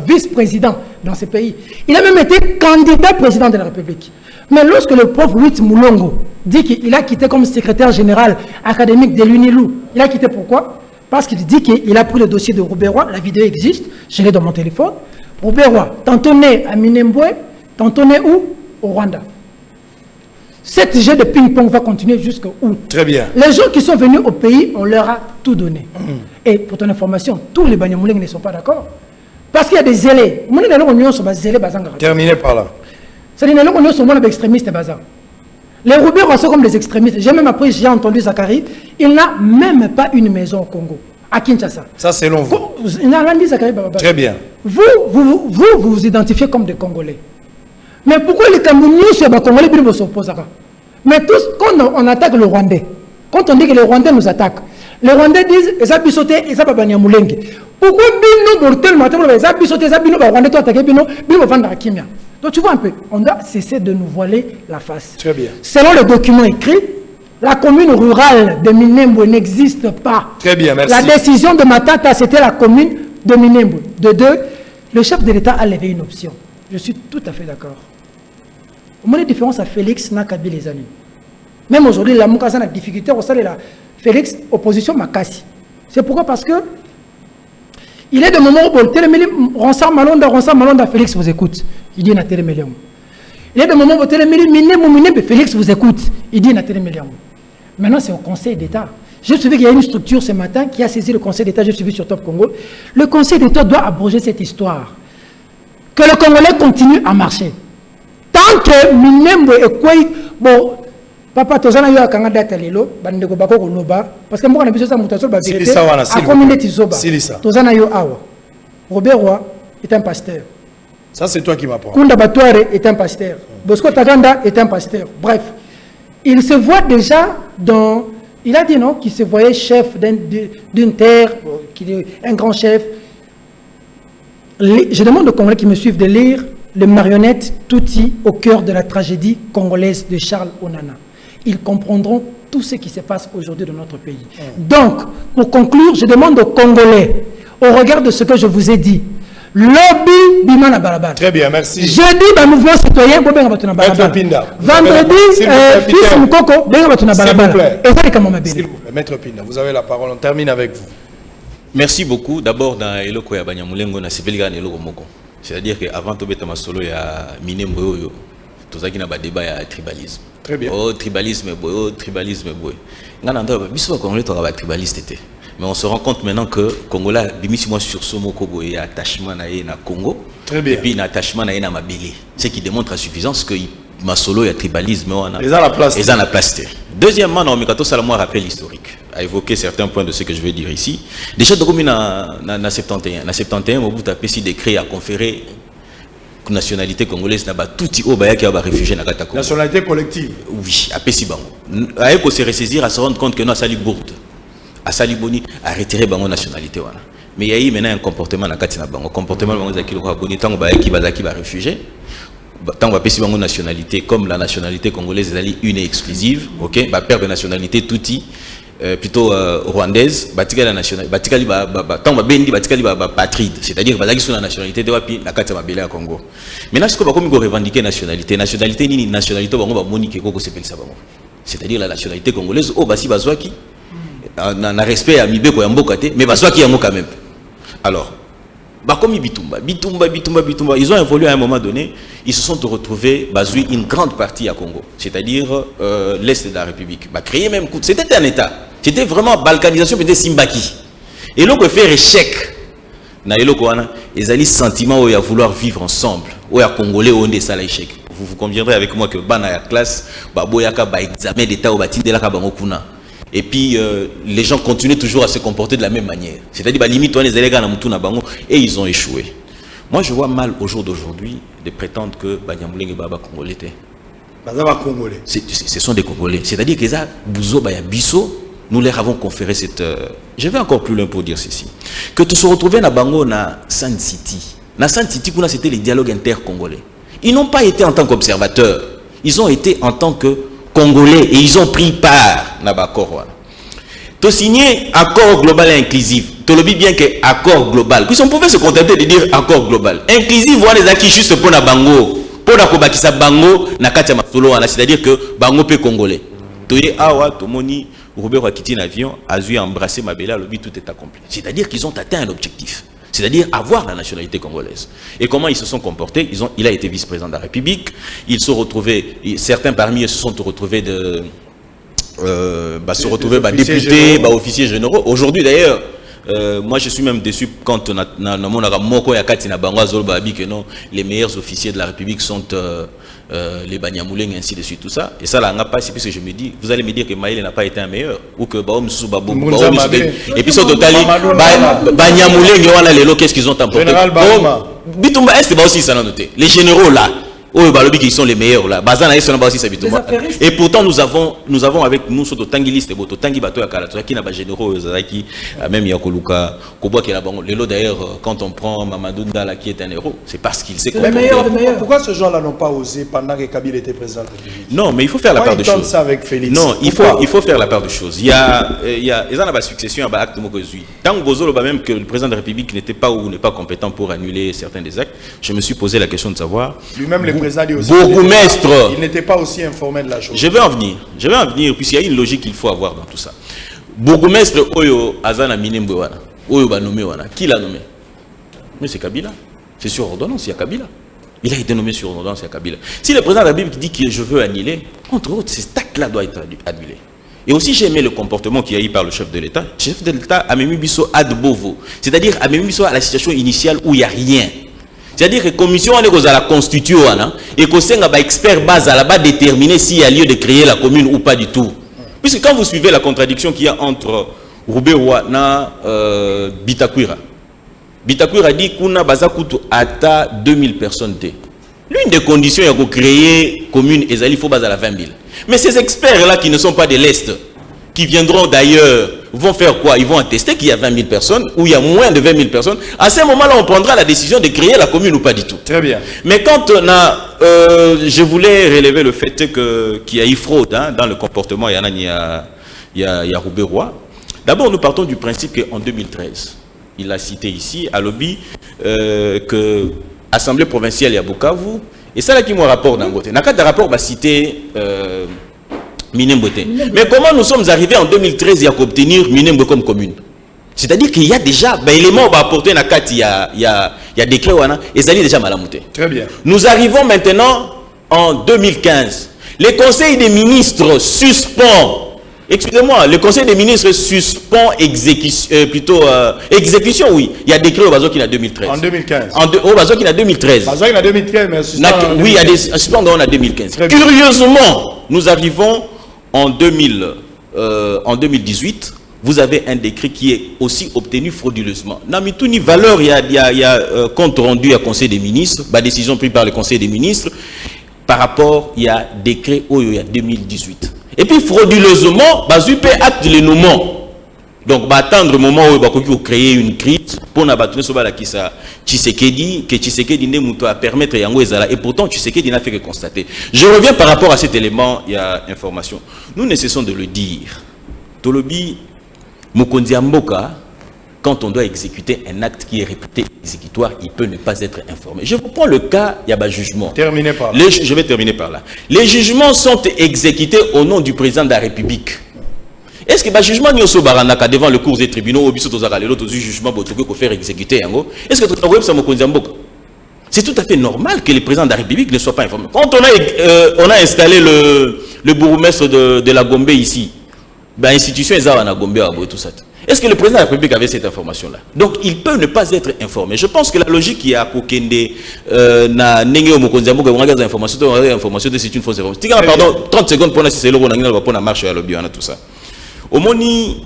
vice-président dans ce pays. Il a même été candidat président de la République. Mais lorsque le prof Louis Moulongo dit qu'il a quitté comme secrétaire général académique de l'UNILU, il a quitté pourquoi? Parce qu'il dit qu'il a pris le dossier de Robert Roy, la vidéo existe, je l'ai dans mon téléphone. Robert Roy, tantôt né à Minembwe, tantôt né où? Au Rwanda. Cet jeu de ping-pong va continuer jusqu'au où? Très bien. Les gens qui sont venus au pays, on leur a tout donné. Et pour ton information, tous les Banyamuleng ne sont pas d'accord. Parce qu'il y a des zélés. Terminé par là. C'est-à-dire que nous sommes des extrémistes. Les Roubaix sont comme des extrémistes. J'ai même appris, j'ai entendu Zachary, il n'a même pas une maison au Congo, à Kinshasa. Ça, selon vous. Il n'a rien dit, Zachary. Très bien. Vous identifiez comme des Congolais. Mais pourquoi les Camerounais sur les Congolais ne s'opposent pas? Mais tous, quand on attaque le Rwandais, quand on dit que les Rwandais nous attaquent, les Rwandais disent ils ont sauté, ils ont pas Moulengue. Pourquoi Bino Bortel matin ils ont sauté, ils ont Bino Rwandais toi attaqué Bino vendre la Kimia. Donc tu vois un peu, on doit cesser de nous voiler la face. Très bien. Selon le document écrit, la commune rurale de Minembwe n'existe pas. Très bien, merci. La décision de Matata, c'était la commune de Minembwe. De deux, le chef de l'État a levé une option. Je suis tout à fait d'accord. Au moins, la différence à Félix Nakabi les amis. Même aujourd'hui, la Moukasa a la difficulté au sein de la Félix, opposition Makassi. C'est pourquoi? Parce que il est de moment où Ronsard Malonda, Félix vous écoute. Il dit na Télémélium. Il est de moment où Félix vous écoute. Il dit na Télémélium. Maintenant, c'est au Conseil d'État. J'ai suivi qu'il y a une structure ce matin qui a saisi le Conseil d'État. J'ai suivi sur Top Congo. Le Conseil d'État doit abroger cette histoire. Que le Congolais continue à marcher. Tant que Minembwe et Kouai, bon, papa, tozana yo akanga data lelo, bandeko bako konoba, parce que moi on a besoin de mutation ba vérité. À communauté zoba. Tozana yo awa. Robert Roy est un pasteur. Ça c'est toi qui m'apprends. Kunda Batouare est un pasteur. Bosco Taganda est un pasteur. Bref, il se voit déjà dans, il a dit non, qu'il se voyait chef d'une terre, qu'il est un grand chef. Je demande aux Congolais qui me suivent de lire les marionnettes Touti au cœur de la tragédie congolaise de Charles Onana. Ils comprendront tout ce qui se passe aujourd'hui dans notre pays. Donc, pour conclure, je demande aux Congolais, au regard de ce que je vous ai dit, lobby Bimana Barabara. Très bien, merci. Jeudi, le mouvement citoyen, vendredi, fils Mukoko, s'il vous plaît, Maître Pinda, vous avez la parole, on termine avec vous. Merci beaucoup. D'abord, dans Eloko ya Banyamulengo, na Sibelga Eloko Moko. C'est-à-dire qu'avant de mettre ma solo, il y a Minembwe, tout ça qui n'a pas de débat, il y a tribalisme. Très bien. Oh, tribalisme, tribalisme. Mais on se rend compte maintenant que Congolais, moi sur ce mot, il y a attachement à Congo. Très bien. Et puis il y a attachement à Mabélé. Ce qui démontre à suffisance que ma solo, il y a tribalisme. Ils ont la place. Ils ont la place. Deuxièmement, Mikato Salamo rappelle historique, a évoqué certains points de ce que je vais dire ici. Déjà, dans le 71, Mobutu a décidé de créer, à conférer nationalité congolaise, tout qui a réfugié dans Congo. Nationalité collective. Oui, à Pessibango. A éco se ressaisir, à se rendre compte que nous, à Sali Bourde, à Sali Boni, à retirer la nationalité. Mais il y a eu maintenant un comportement dans Katina Bango. Comportement dans Zaki Boni, tant que Bazaki va réfugier. Tant que la nationalité, comme la nationalité congolaise est une et exclusive, ok, bah père de nationalité touti, plutôt rwandaise, batika la nationalité, batika li tant que bendi batika li patride, c'est-à-dire bazaki sur la nationalité de wapi la carte mabele à Congo. Maintenant ce que ba comme go revendiquer nationalité ni nationalité bango ba monique ko sepel ça bango. C'est-à-dire la nationalité congolaise au basi bazwaki na respect à mibeko ya mboka te, mais bazwaki yango quand même. Alors comme Bitumba, ils ont évolué à un moment donné, ils se sont retrouvés basés une grande partie à Congo, c'est-à-dire l'Est de la République. Créer même, c'était un État, c'était vraiment balkanisation, peut-être Simbaki. Et donc, faire échec, ils ont le sentiment où il y a vouloir vivre ensemble, où il y a Congolais, où il y a échec. Vous conviendrez avec moi que dans la classe, il y a un examen d'État, et puis les gens continuent toujours à se comporter de la même manière. C'est-à-dire limite les élèves et ils ont échoué. Moi, je vois mal au jour d'aujourd'hui de prétendre que Banyamuleng et Baba Congolais. Ce sont des Congolais. C'est-à-dire que ça, Bouzo Bayabiso, nous leur avons conféré cette... Je vais encore plus loin pour dire ceci. Que tu se retrouvais à Bango, na Sun City. Na Sun City, c'était les dialogues inter-congolais. Ils n'ont pas été en tant qu'observateurs. Ils ont été en tant que Congolais et ils ont pris part na Bakoro. Tu as signé accord global et inclusif. Tu le dis bien que accord global. Puis on pouvait se contenter de dire accord global. Inclusif, voilà les acquis juste pour na Bango. Pour na Kobakisa Bango, na Katia Masolo, c'est-à-dire que Bango peut Congolais. Tu es awa, tu moni, Robert Wakiti l'avion, a dû embrasser Mabela, le but tout est accompli. C'est-à-dire qu'ils ont atteint un objectif. C'est-à-dire avoir la nationalité congolaise. Et comment ils se sont comportés? Il a été vice-président de la République. Ils se sont retrouvés, certains parmi eux se sont retrouvés députés, officiers généraux. Aujourd'hui d'ailleurs, moi je suis même déçu quand on a Moko Yakati na Bango Zolbabi que non, les meilleurs officiers de la République sont les Banyamuleng, ainsi de suite, tout ça. Et ça, là, on n'a pas, c'est puisque je me dis, vous allez me dire que Maïle n'a pas été un meilleur, ou que Baom Soubabou, et puis sur total, Banyamuleng, qu'est-ce qu'ils ont emporté? Bitumba, est-ce que aussi ça l'a noté? Les généraux là, qui sont les meilleurs là. Et pourtant nous avons avec nous sur Tangiliste et Boto Tangi Bato Yakala qui n'a pas généraux qui même Yakoluka Kobo qui est là. D'ailleurs quand on prend Mamadou Ndala qui est un héros, c'est parce qu'il sait comporter. Pourquoi ces gens-là n'ont pas osé pendant que Kabila était président? Non, mais il faut faire la part des choses. Ça avec Félix. Non, il faut faire la part des choses. Il y a la succession à acte Mokozui. Tant que même que le président de la République n'était pas ou n'est pas compétent pour annuler certains des actes, je me suis posé la question de savoir. Lui-même le Bourgmestre. Il n'était pas aussi informé de la chose. Je vais en venir, puisqu'il y a une logique qu'il faut avoir dans tout ça. Bourgmestre Oyo Azana Minembe wana. Oyo ba nommé wana. Qui l'a nommé? Mais c'est Kabila. C'est sur ordonnance, il y a Kabila. Il a été nommé sur ordonnance, il y a Kabila. Si le président de la Bible dit que je veux annuler, entre autres, cet acte-là doit être annulé. Et aussi, j'ai aimé le comportement qu'il y a eu par le chef de l'État. Le chef de l'État a mis Bisso ad bovo. C'est-à-dire, a mis Bisso à la situation initiale où il n'y a rien. C'est-à-dire que la commission est à la constituer et que c'est un expert base à la base déterminer s'il y a lieu de créer la commune ou pas du tout. Puisque quand vous suivez la contradiction qu'il y a entre Roubewa et Bitakwira, Bitakwira dit qu'on a bazakutu ata 2000 personnes. L'une des conditions est de créer commune et il faut baser à la 20 000. Mais ces experts-là qui ne sont pas de l'Est, qui viendront d'ailleurs, vont faire quoi? Ils vont attester qu'il y a 20 000 personnes ou il y a moins de 20 000 personnes. À ce moment-là, on prendra la décision de créer la commune ou pas du tout. Très bien. Mais quand on a... je voulais relever le fait qu'il y a eu fraude dans le comportement. Il y a Rouberois. D'abord, nous partons du principe qu'en 2013, il a cité ici, à Lobby, que l'Assemblée provinciale à Bukavu, et ça là qui me rapporte dans le côté. Dans le cadre de rapport, on va citer... Minembote. Mais comment nous sommes arrivés en 2013 à obtenir Minembo comme commune? C'est-à-dire qu'il y a déjà des éléments à apporter dans le cadre, il y a des clés et ça est déjà malamouté. Très bien. Nous arrivons maintenant en 2015. Le Conseil des ministres suspend, excusez-moi, le Conseil des ministres suspend exécution, oui. Il y a des clés au Bazo qui est en 2013. En 2015. Au Bazo qui est en 2013. Bazo qui est en 2013, mais oui, il y a des suspendants en 2015. Curieusement, nous arrivons en 2018, vous avez un décret qui est aussi obtenu frauduleusement. Namituni valeur, il y a compte rendu à Conseil des ministres, décision prise par le Conseil des ministres, par rapport, il y a décret il y a 2018. Et puis frauduleusement, bazupe acte le nommement. Donc, attendre le moment où il va créer une crise pour n'abattre ce qui ça Tshisekedi, que Tshisekedi ne mouto à permettre Yango Ezala. Et pourtant, Tshisekedi n'a fait que constater. Je reviens par rapport à cet élément, il y a information. Nous ne cessons de le dire. Tolobi, Mukonzi Mboka, quand on doit exécuter un acte qui est réputé exécutoire, il peut ne pas être informé. Je vous prends le cas, il y a un jugement. Terminez par là. Je vais terminer par là. Les jugements sont exécutés au nom du président de la République. Est-ce que le jugement est devant le cours des tribunaux ou l'autre jugement pour faire exécuter? Est-ce que c'est tout à fait normal que le président de la République ne soit pas informé? Quand on a installé le bourgmestre de la Gombe ici, l'institution est à Gombe et tout ça. Est-ce que le président de la République avait cette information-là? Donc, il peut ne pas être informé. Je pense que la logique qui a Kokende, na Nengeo Mokonziambo, on regarde l'information, c'est une fausse information. Pardon, 30 secondes pour la marche à l'objet, tout ça. Au Moni,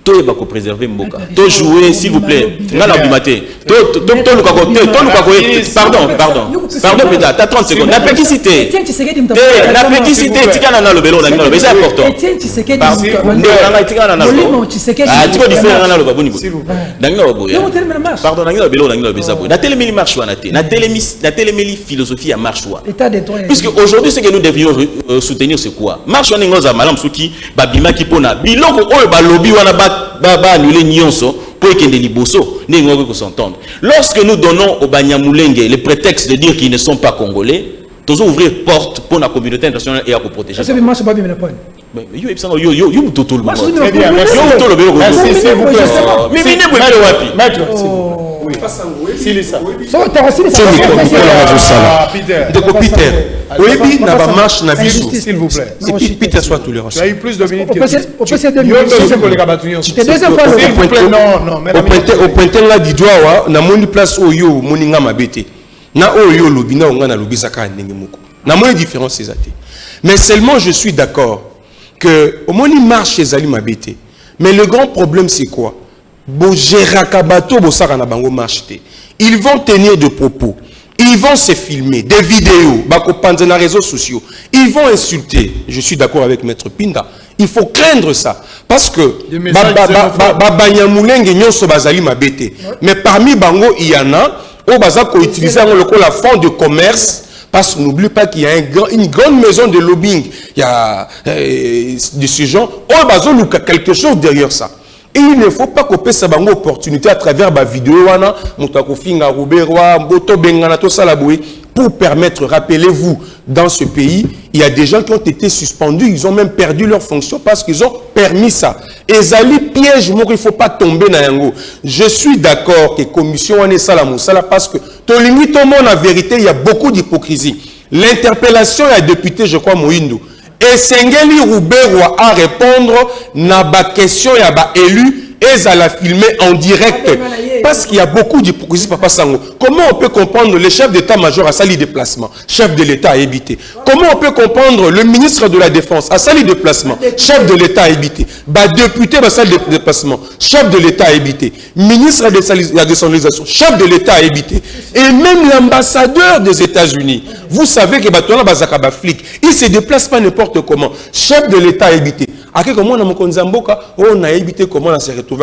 Tout est pour préserver Mboka. Tout jouer, s'il vous plaît. Pardon, peut-être. T'as 30 secondes. La péquicité. La péquicité, c'est important. Pardon, la télémélie marche la télémélie philosophie à marche. Puisque aujourd'hui, ce que nous devions soutenir, c'est quoi? Marche, on est dans un malam souki, babima qui pona. Biloko, oh, lobby, on a annuler nyonso pour que les bosso n'aient s'entendre. Lorsque nous donnons au Banyamulenge le prétexte de dire qu'ils ne sont pas congolais, nous ouvrons ouvrir porte pour la communauté internationale et à protéger. C'est marche pas bien le point. Tout le monde. Très bien, merci. Merci, s'il vous plaît. Oui. Oui, n'a pas marche, n'a biso. S'il vous plaît. Et puis Peter soit tolérant. Il y a eu plus de minutes. On peut s'aider. Au pointé là du doigt, na moni place oyo moninga mabete. Na oyo lobina onga na lobisa ka ndenge moko. Na moni différence c'est até. Mais seulement je suis d'accord que au moni marche chez Ali mabete. Mais le grand problème c'est quoi? Ils vont tenir des propos, ils vont se filmer, des vidéos, dans les réseaux sociaux, ils vont insulter. Je suis d'accord avec Maître Pinda. Il faut craindre ça. Parce que mais parmi Bango, il y en a qui utilisent la forme de commerce. Parce qu'on n'oublie pas qu'il y a une grande maison de lobbying. Il y a de ce genre. Il y a quelque chose derrière ça. Et il ne faut pas couper sa bango opportunité à travers ma vidéo pour permettre, rappelez-vous, dans ce pays, il y a des gens qui ont été suspendus, ils ont même perdu leur fonction parce qu'ils ont permis ça. Et Zali piège, il ne faut pas tomber dans yango. Je suis d'accord que la commission en est ça parce que Tolingi Tomo, en vérité, il y a beaucoup d'hypocrisie. L'interpellation à député, je crois, Moïndou. Et Sengeli Rouberwa à répondre na ba question ya ba élu et à la filmer en direct parce qu'il y a beaucoup d'hypocrisie papa Sango. Comment on peut comprendre le chef d'état-major à sali déplacement, chef de l'État à éviter? Comment on peut comprendre le ministre de la Défense à sali déplacement, chef de l'État à éviter? Ba député à sali déplacement, chef de l'État à éviter. Ministre de la décentralisation, chef de l'État à éviter. Et même l'ambassadeur des États-Unis, vous savez que Batona Bazakaba flic, il se déplace pas n'importe comment. Chef de l'État à éviter. Comment on a évité comment on s'est retrouvé.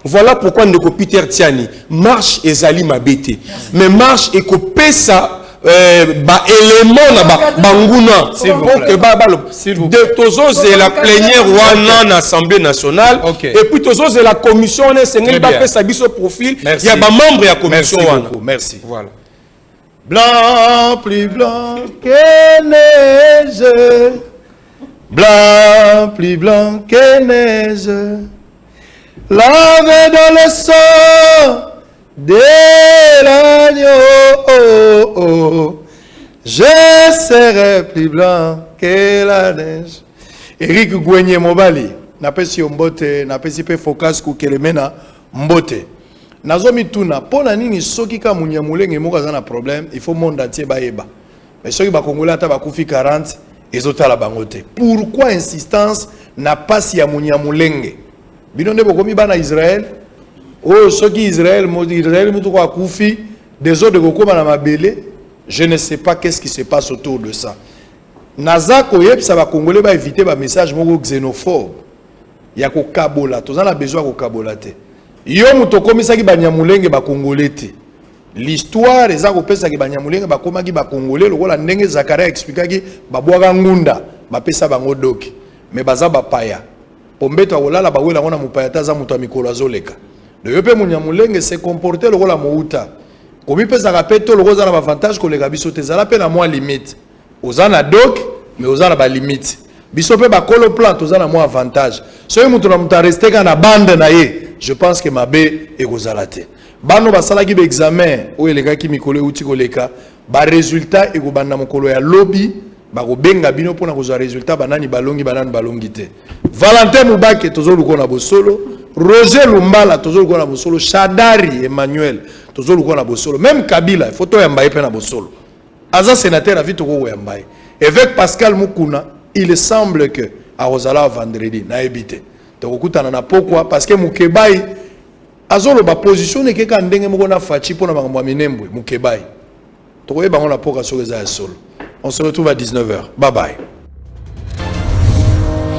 Voilà pourquoi nous Peter Tiani marche et Zali Mabete. Mais marche et copé ça élément banguna pour que de tozo et la plénière ouana l'Assemblée nationale et puis tozo et la commission on est sengeli ba pesa biso profil il y a ba membre de la commission ouana. Merci. Voilà. Blanc plus blanc que neige. Blanc plus blanc que neige. Lavé dans le sang de l'agneau, oh, oh, je serai plus blanc que la neige. Eric Gwenye Mobali, napesi mbote, napesi pe focus ku kelemena mbote. Nazomi tuna, pona nini soki ka munyamulenge moko za na problème, il faut monde entier baeba. Mais soki ba Congolais ata ba kufi 40, ezotala bangote. Pourquoi insistance na pasi ya munyamulenge? Binonde bokomi bana Israël. Oh, ceux qui Israël mutu kwa kufi, des autres de kokoma na mabele, je ne sais pas qu'est-ce qui se passe autour de ça. Naza koyeb ça va Congolais ba éviter ba message moko xénophobe. Ya ko kabola, tozana na besoin ko kabola te. Yo muto komisa ki banyamulenge ba Congolais te. L'histoire eza ko pesa ki banyamulenge ba koma ki ba Congolais lokola ndenge Zakaria expliquer ki ba bwaka ngunda, ba pesa bango doki. Mais baza ba paya. Pombeto olala ba wela ngona mupaya taza muto mikolo azoleka. De yope munyamulenge se comporter lokola mouta. Komi pesa ka peto lokoza na avantage ko lega biso te zala pe na moi limite. Ozana dok mais ozana ba limite. Biso pe ba kolo plan ozana moi avantage. So muto na muta rester ka na bande na ye. Je pense que mabe e kozala te. Bano basala ki be examen o eleka ki mikolo uti koleka ba résultat e ko banda mokolo ya lobby ba ko benga bino pona ko za résultat banani balongi te. Valentin Mubake tozolu kona bosolo, Roger Lumbala tozolu kona bosolo, Shadari Emmanuel tozolu kona bosolo, même Kabila photo ya mbaye pe na bosolo. Aza sénateur a vite ko ya mbaye. Avec Pascal Mukuna, il semble que à Rosala vendredi na ebité. tokokutana na pokwa parce que Mukebai azoloba position ne keka ndenge moko na fachi pona makambo ya minembwe Mukebai tokoyeba ngona pokwa soki ya solo. On se retrouve à 19h. Bye bye.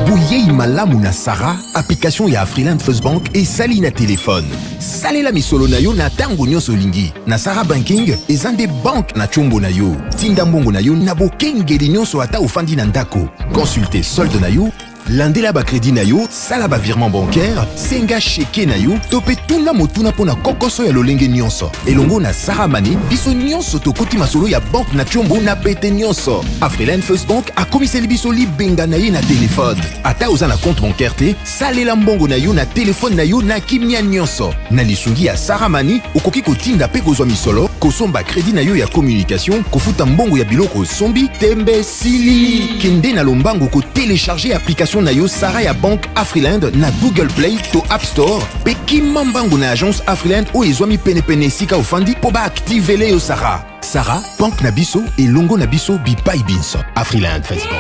Bouyei malamu na Sarah, application ya Afriland First Bank et sali na téléphone. Salela misolo na yo na tango nyonso lingi. Na Sarah Banking, ezande bank na chombo na yo. Tinda mbongo na yo na bokengeli nyonso ata ofandi na ndako. Consultez solde na yo, landela ba crédit na yo, sala ba virement bancaire, senga cheke na yo, topé tuna motuna pona kokoso ya lolenge nyonso. Elongo na Sarah Money, biso nyonso tokoti masolo ya bank na chombo na pete nyonso. Afriland First Bank a komiseli biso li benga na ye na téléphone. Ata oza na compte bancaire te, salela mbongo na yo na téléphone na yo na kimia nyonso. Na lisungi ya Sarah Money, okoki kotinda pe kozwa misolo, kosomba crédit na yo ya communication, kofuta mbongo ya biloko sombi, tembe sili. Kende na lombango ko télécharger application na yo Sarah ya Bank Afriland na Google Play to App Store. Pe kimambango na agence Afriland o ezwami pene sika ofandi po ba activer yo Sarah. Sarah, Bank na biso et longo na biso bipai binso. Afriland Facebook.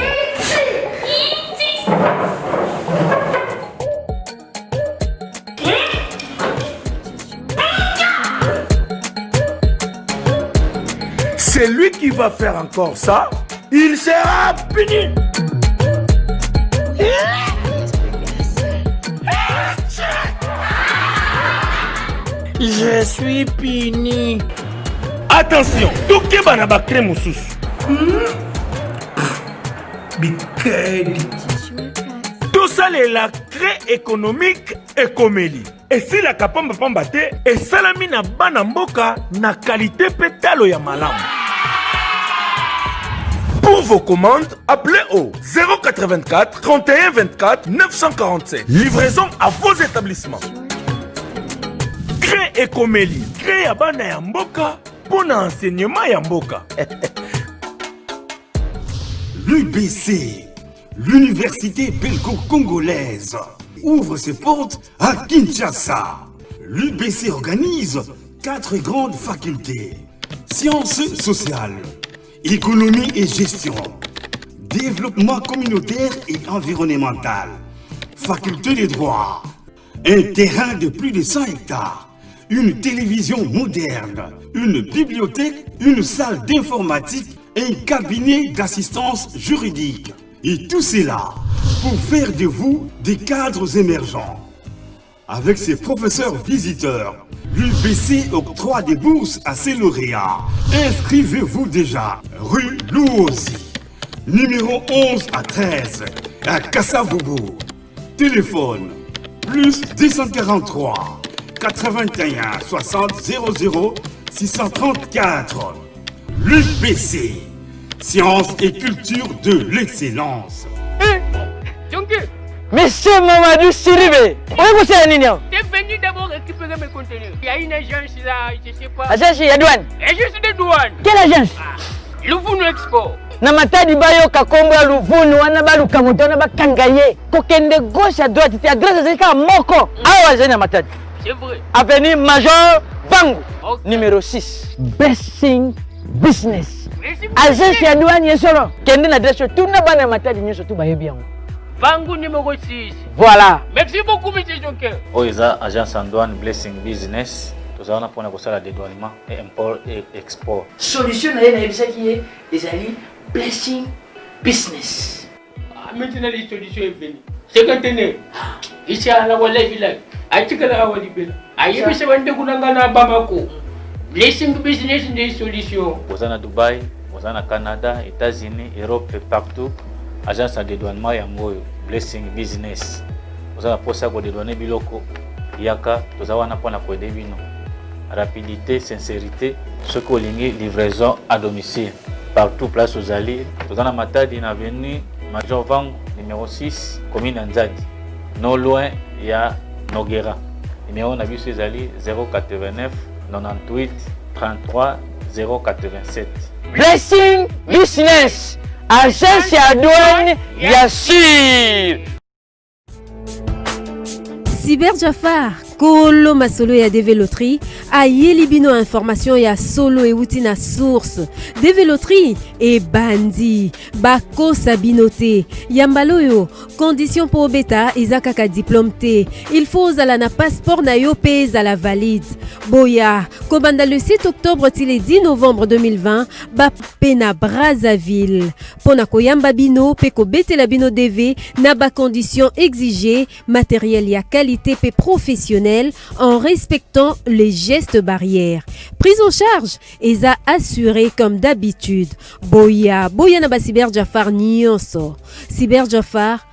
Celui qui va faire encore ça, il sera puni. Je suis puni. Attention, Tokeba na bakre mususu. Bikedi. Tout ça est la crée économique et comélie. Et si la kapamba pamba te, et salami na bana mboka na qualité pétalo ya malam. Pour vos commandes, appelez au 084 31 24 947. Livraison à vos établissements. Cré et comélie. Cré ya bana ya mboka pour l'enseignement ya mboka. L'UBC, l'Université belgo-congolaise, ouvre ses portes à Kinshasa. L'UBC organise 4 grandes facultés. Sciences sociales, économie et gestion, développement communautaire et environnemental, faculté des droits, un terrain de plus de 100 hectares, une télévision moderne, une bibliothèque, une salle d'informatique, un cabinet d'assistance juridique. Et tout cela pour faire de vous des cadres émergents. Avec ses professeurs visiteurs, l'UBC octroie des bourses à ses lauréats. Inscrivez-vous déjà, rue Louosi, numéro 11 à 13, à Kassavoubou. Téléphone, plus 243 81 60 00 634. L'UBC, sciences et culture de l'excellence. Monsieur Mamadou Siribé, où est-ce que c'est Ninian? T'es venu d'abord récupérer mes contenus. Il y a une agence là, je sais pas. Agence ya douane? Agence de douane. Quelle agence? Louvunu Expo. Na matadi bayo kakombo ya Louvunu wana baluka moto na bakangaye. Kokende gauche à droite, tu adresse zeka moko. Awa zena matadi. C'est vrai. Avenue Major Bango, numéro 6. Blessing Business. Agence ya douane yesolo. Kende na adresse tout na bana matadi nyoso tu bayebi yango. Bango numéro 6. Voilà. Merci beaucoup, monsieur Jonker. Oiza agence en douane Blessing Business. Nous avons pour la dédouanement et import et export. Solution na yebisa qui est les alliés Blessing Business. Maintenant les solutions est venue. C'est quand tenez. Ici à la Walla village. A Tikala Awali Bella. A Yebisa Wande Kunangana Bamako. Blessing Business des solutions. Vous en à Dubaï, vous en à Canada, États-Unis, Europe et partout. Agence de dédouanement Yangoyo, Blessing Business. Vous avez pour ça que dédouaner biloko. Yaka, vous avez pour la bino. Rapidité, sincérité, ce que vous livraison à domicile. Partout, place aux alliés. Vous avez Matadi, in avenue Major Vang, numéro 6, commune Nzadi. Non loin, il y a Noguera. Numéro na biso alliés 089 98 33 087. Blessing Business. Agence ya douane ya sûr. Cyber Jafar, Kolo masolo ya Develotri a yelibino information ya solo e wuti na source. Develotri e bandi bako sabinote yambaloyo condition pour beta izakaka diplôme te. Il faut zala na passeport na yo pe zala valide. Boya kobanda le 7 octobre til le 10 novembre 2020 ba pena Brazzaville. Pona koyamba bino pe ko betela bino DV na ba condition exigées, matériel ya qualité pe professionnel en respectant les gestes barrières. Prise en charge et a assuré comme d'habitude. Boya na ba Cyber Jafar nyonso. Cyber Jafar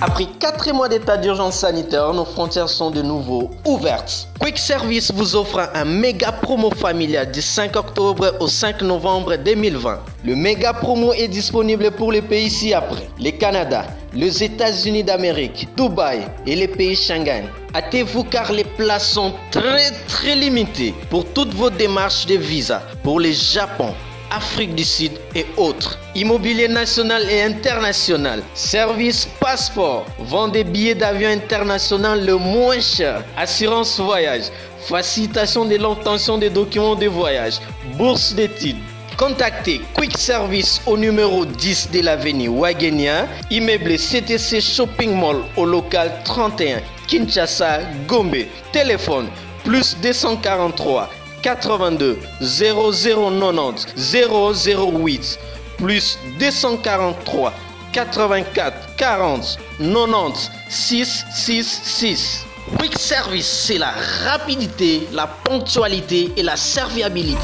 Après 4 mois d'état d'urgence sanitaire, nos frontières sont de nouveau ouvertes. Quick Service vous offre un méga promo familial du 5 octobre au 5 novembre 2020. Le méga promo est disponible pour les pays ci-après: le Canada, les États-Unis d'Amérique, Dubaï et les pays Schengen. Hâtez-vous car les places sont très limitées pour toutes vos démarches de visa pour le Japon, Afrique du Sud et autres. Immobilier national et international, service passeport, vend des billets d'avion international le moins cher, assurance voyage, facilitation de l'obtention des documents de voyage, bourse d'études. Contactez Quick Service au numéro 10 de l'avenue Wagenia, immeuble CTC Shopping Mall au local 31, Kinshasa, Gombe. Téléphone plus 243 82 0090 008 plus 243 84 40 90 666. Quick Service, c'est la rapidité, la ponctualité et la serviabilité.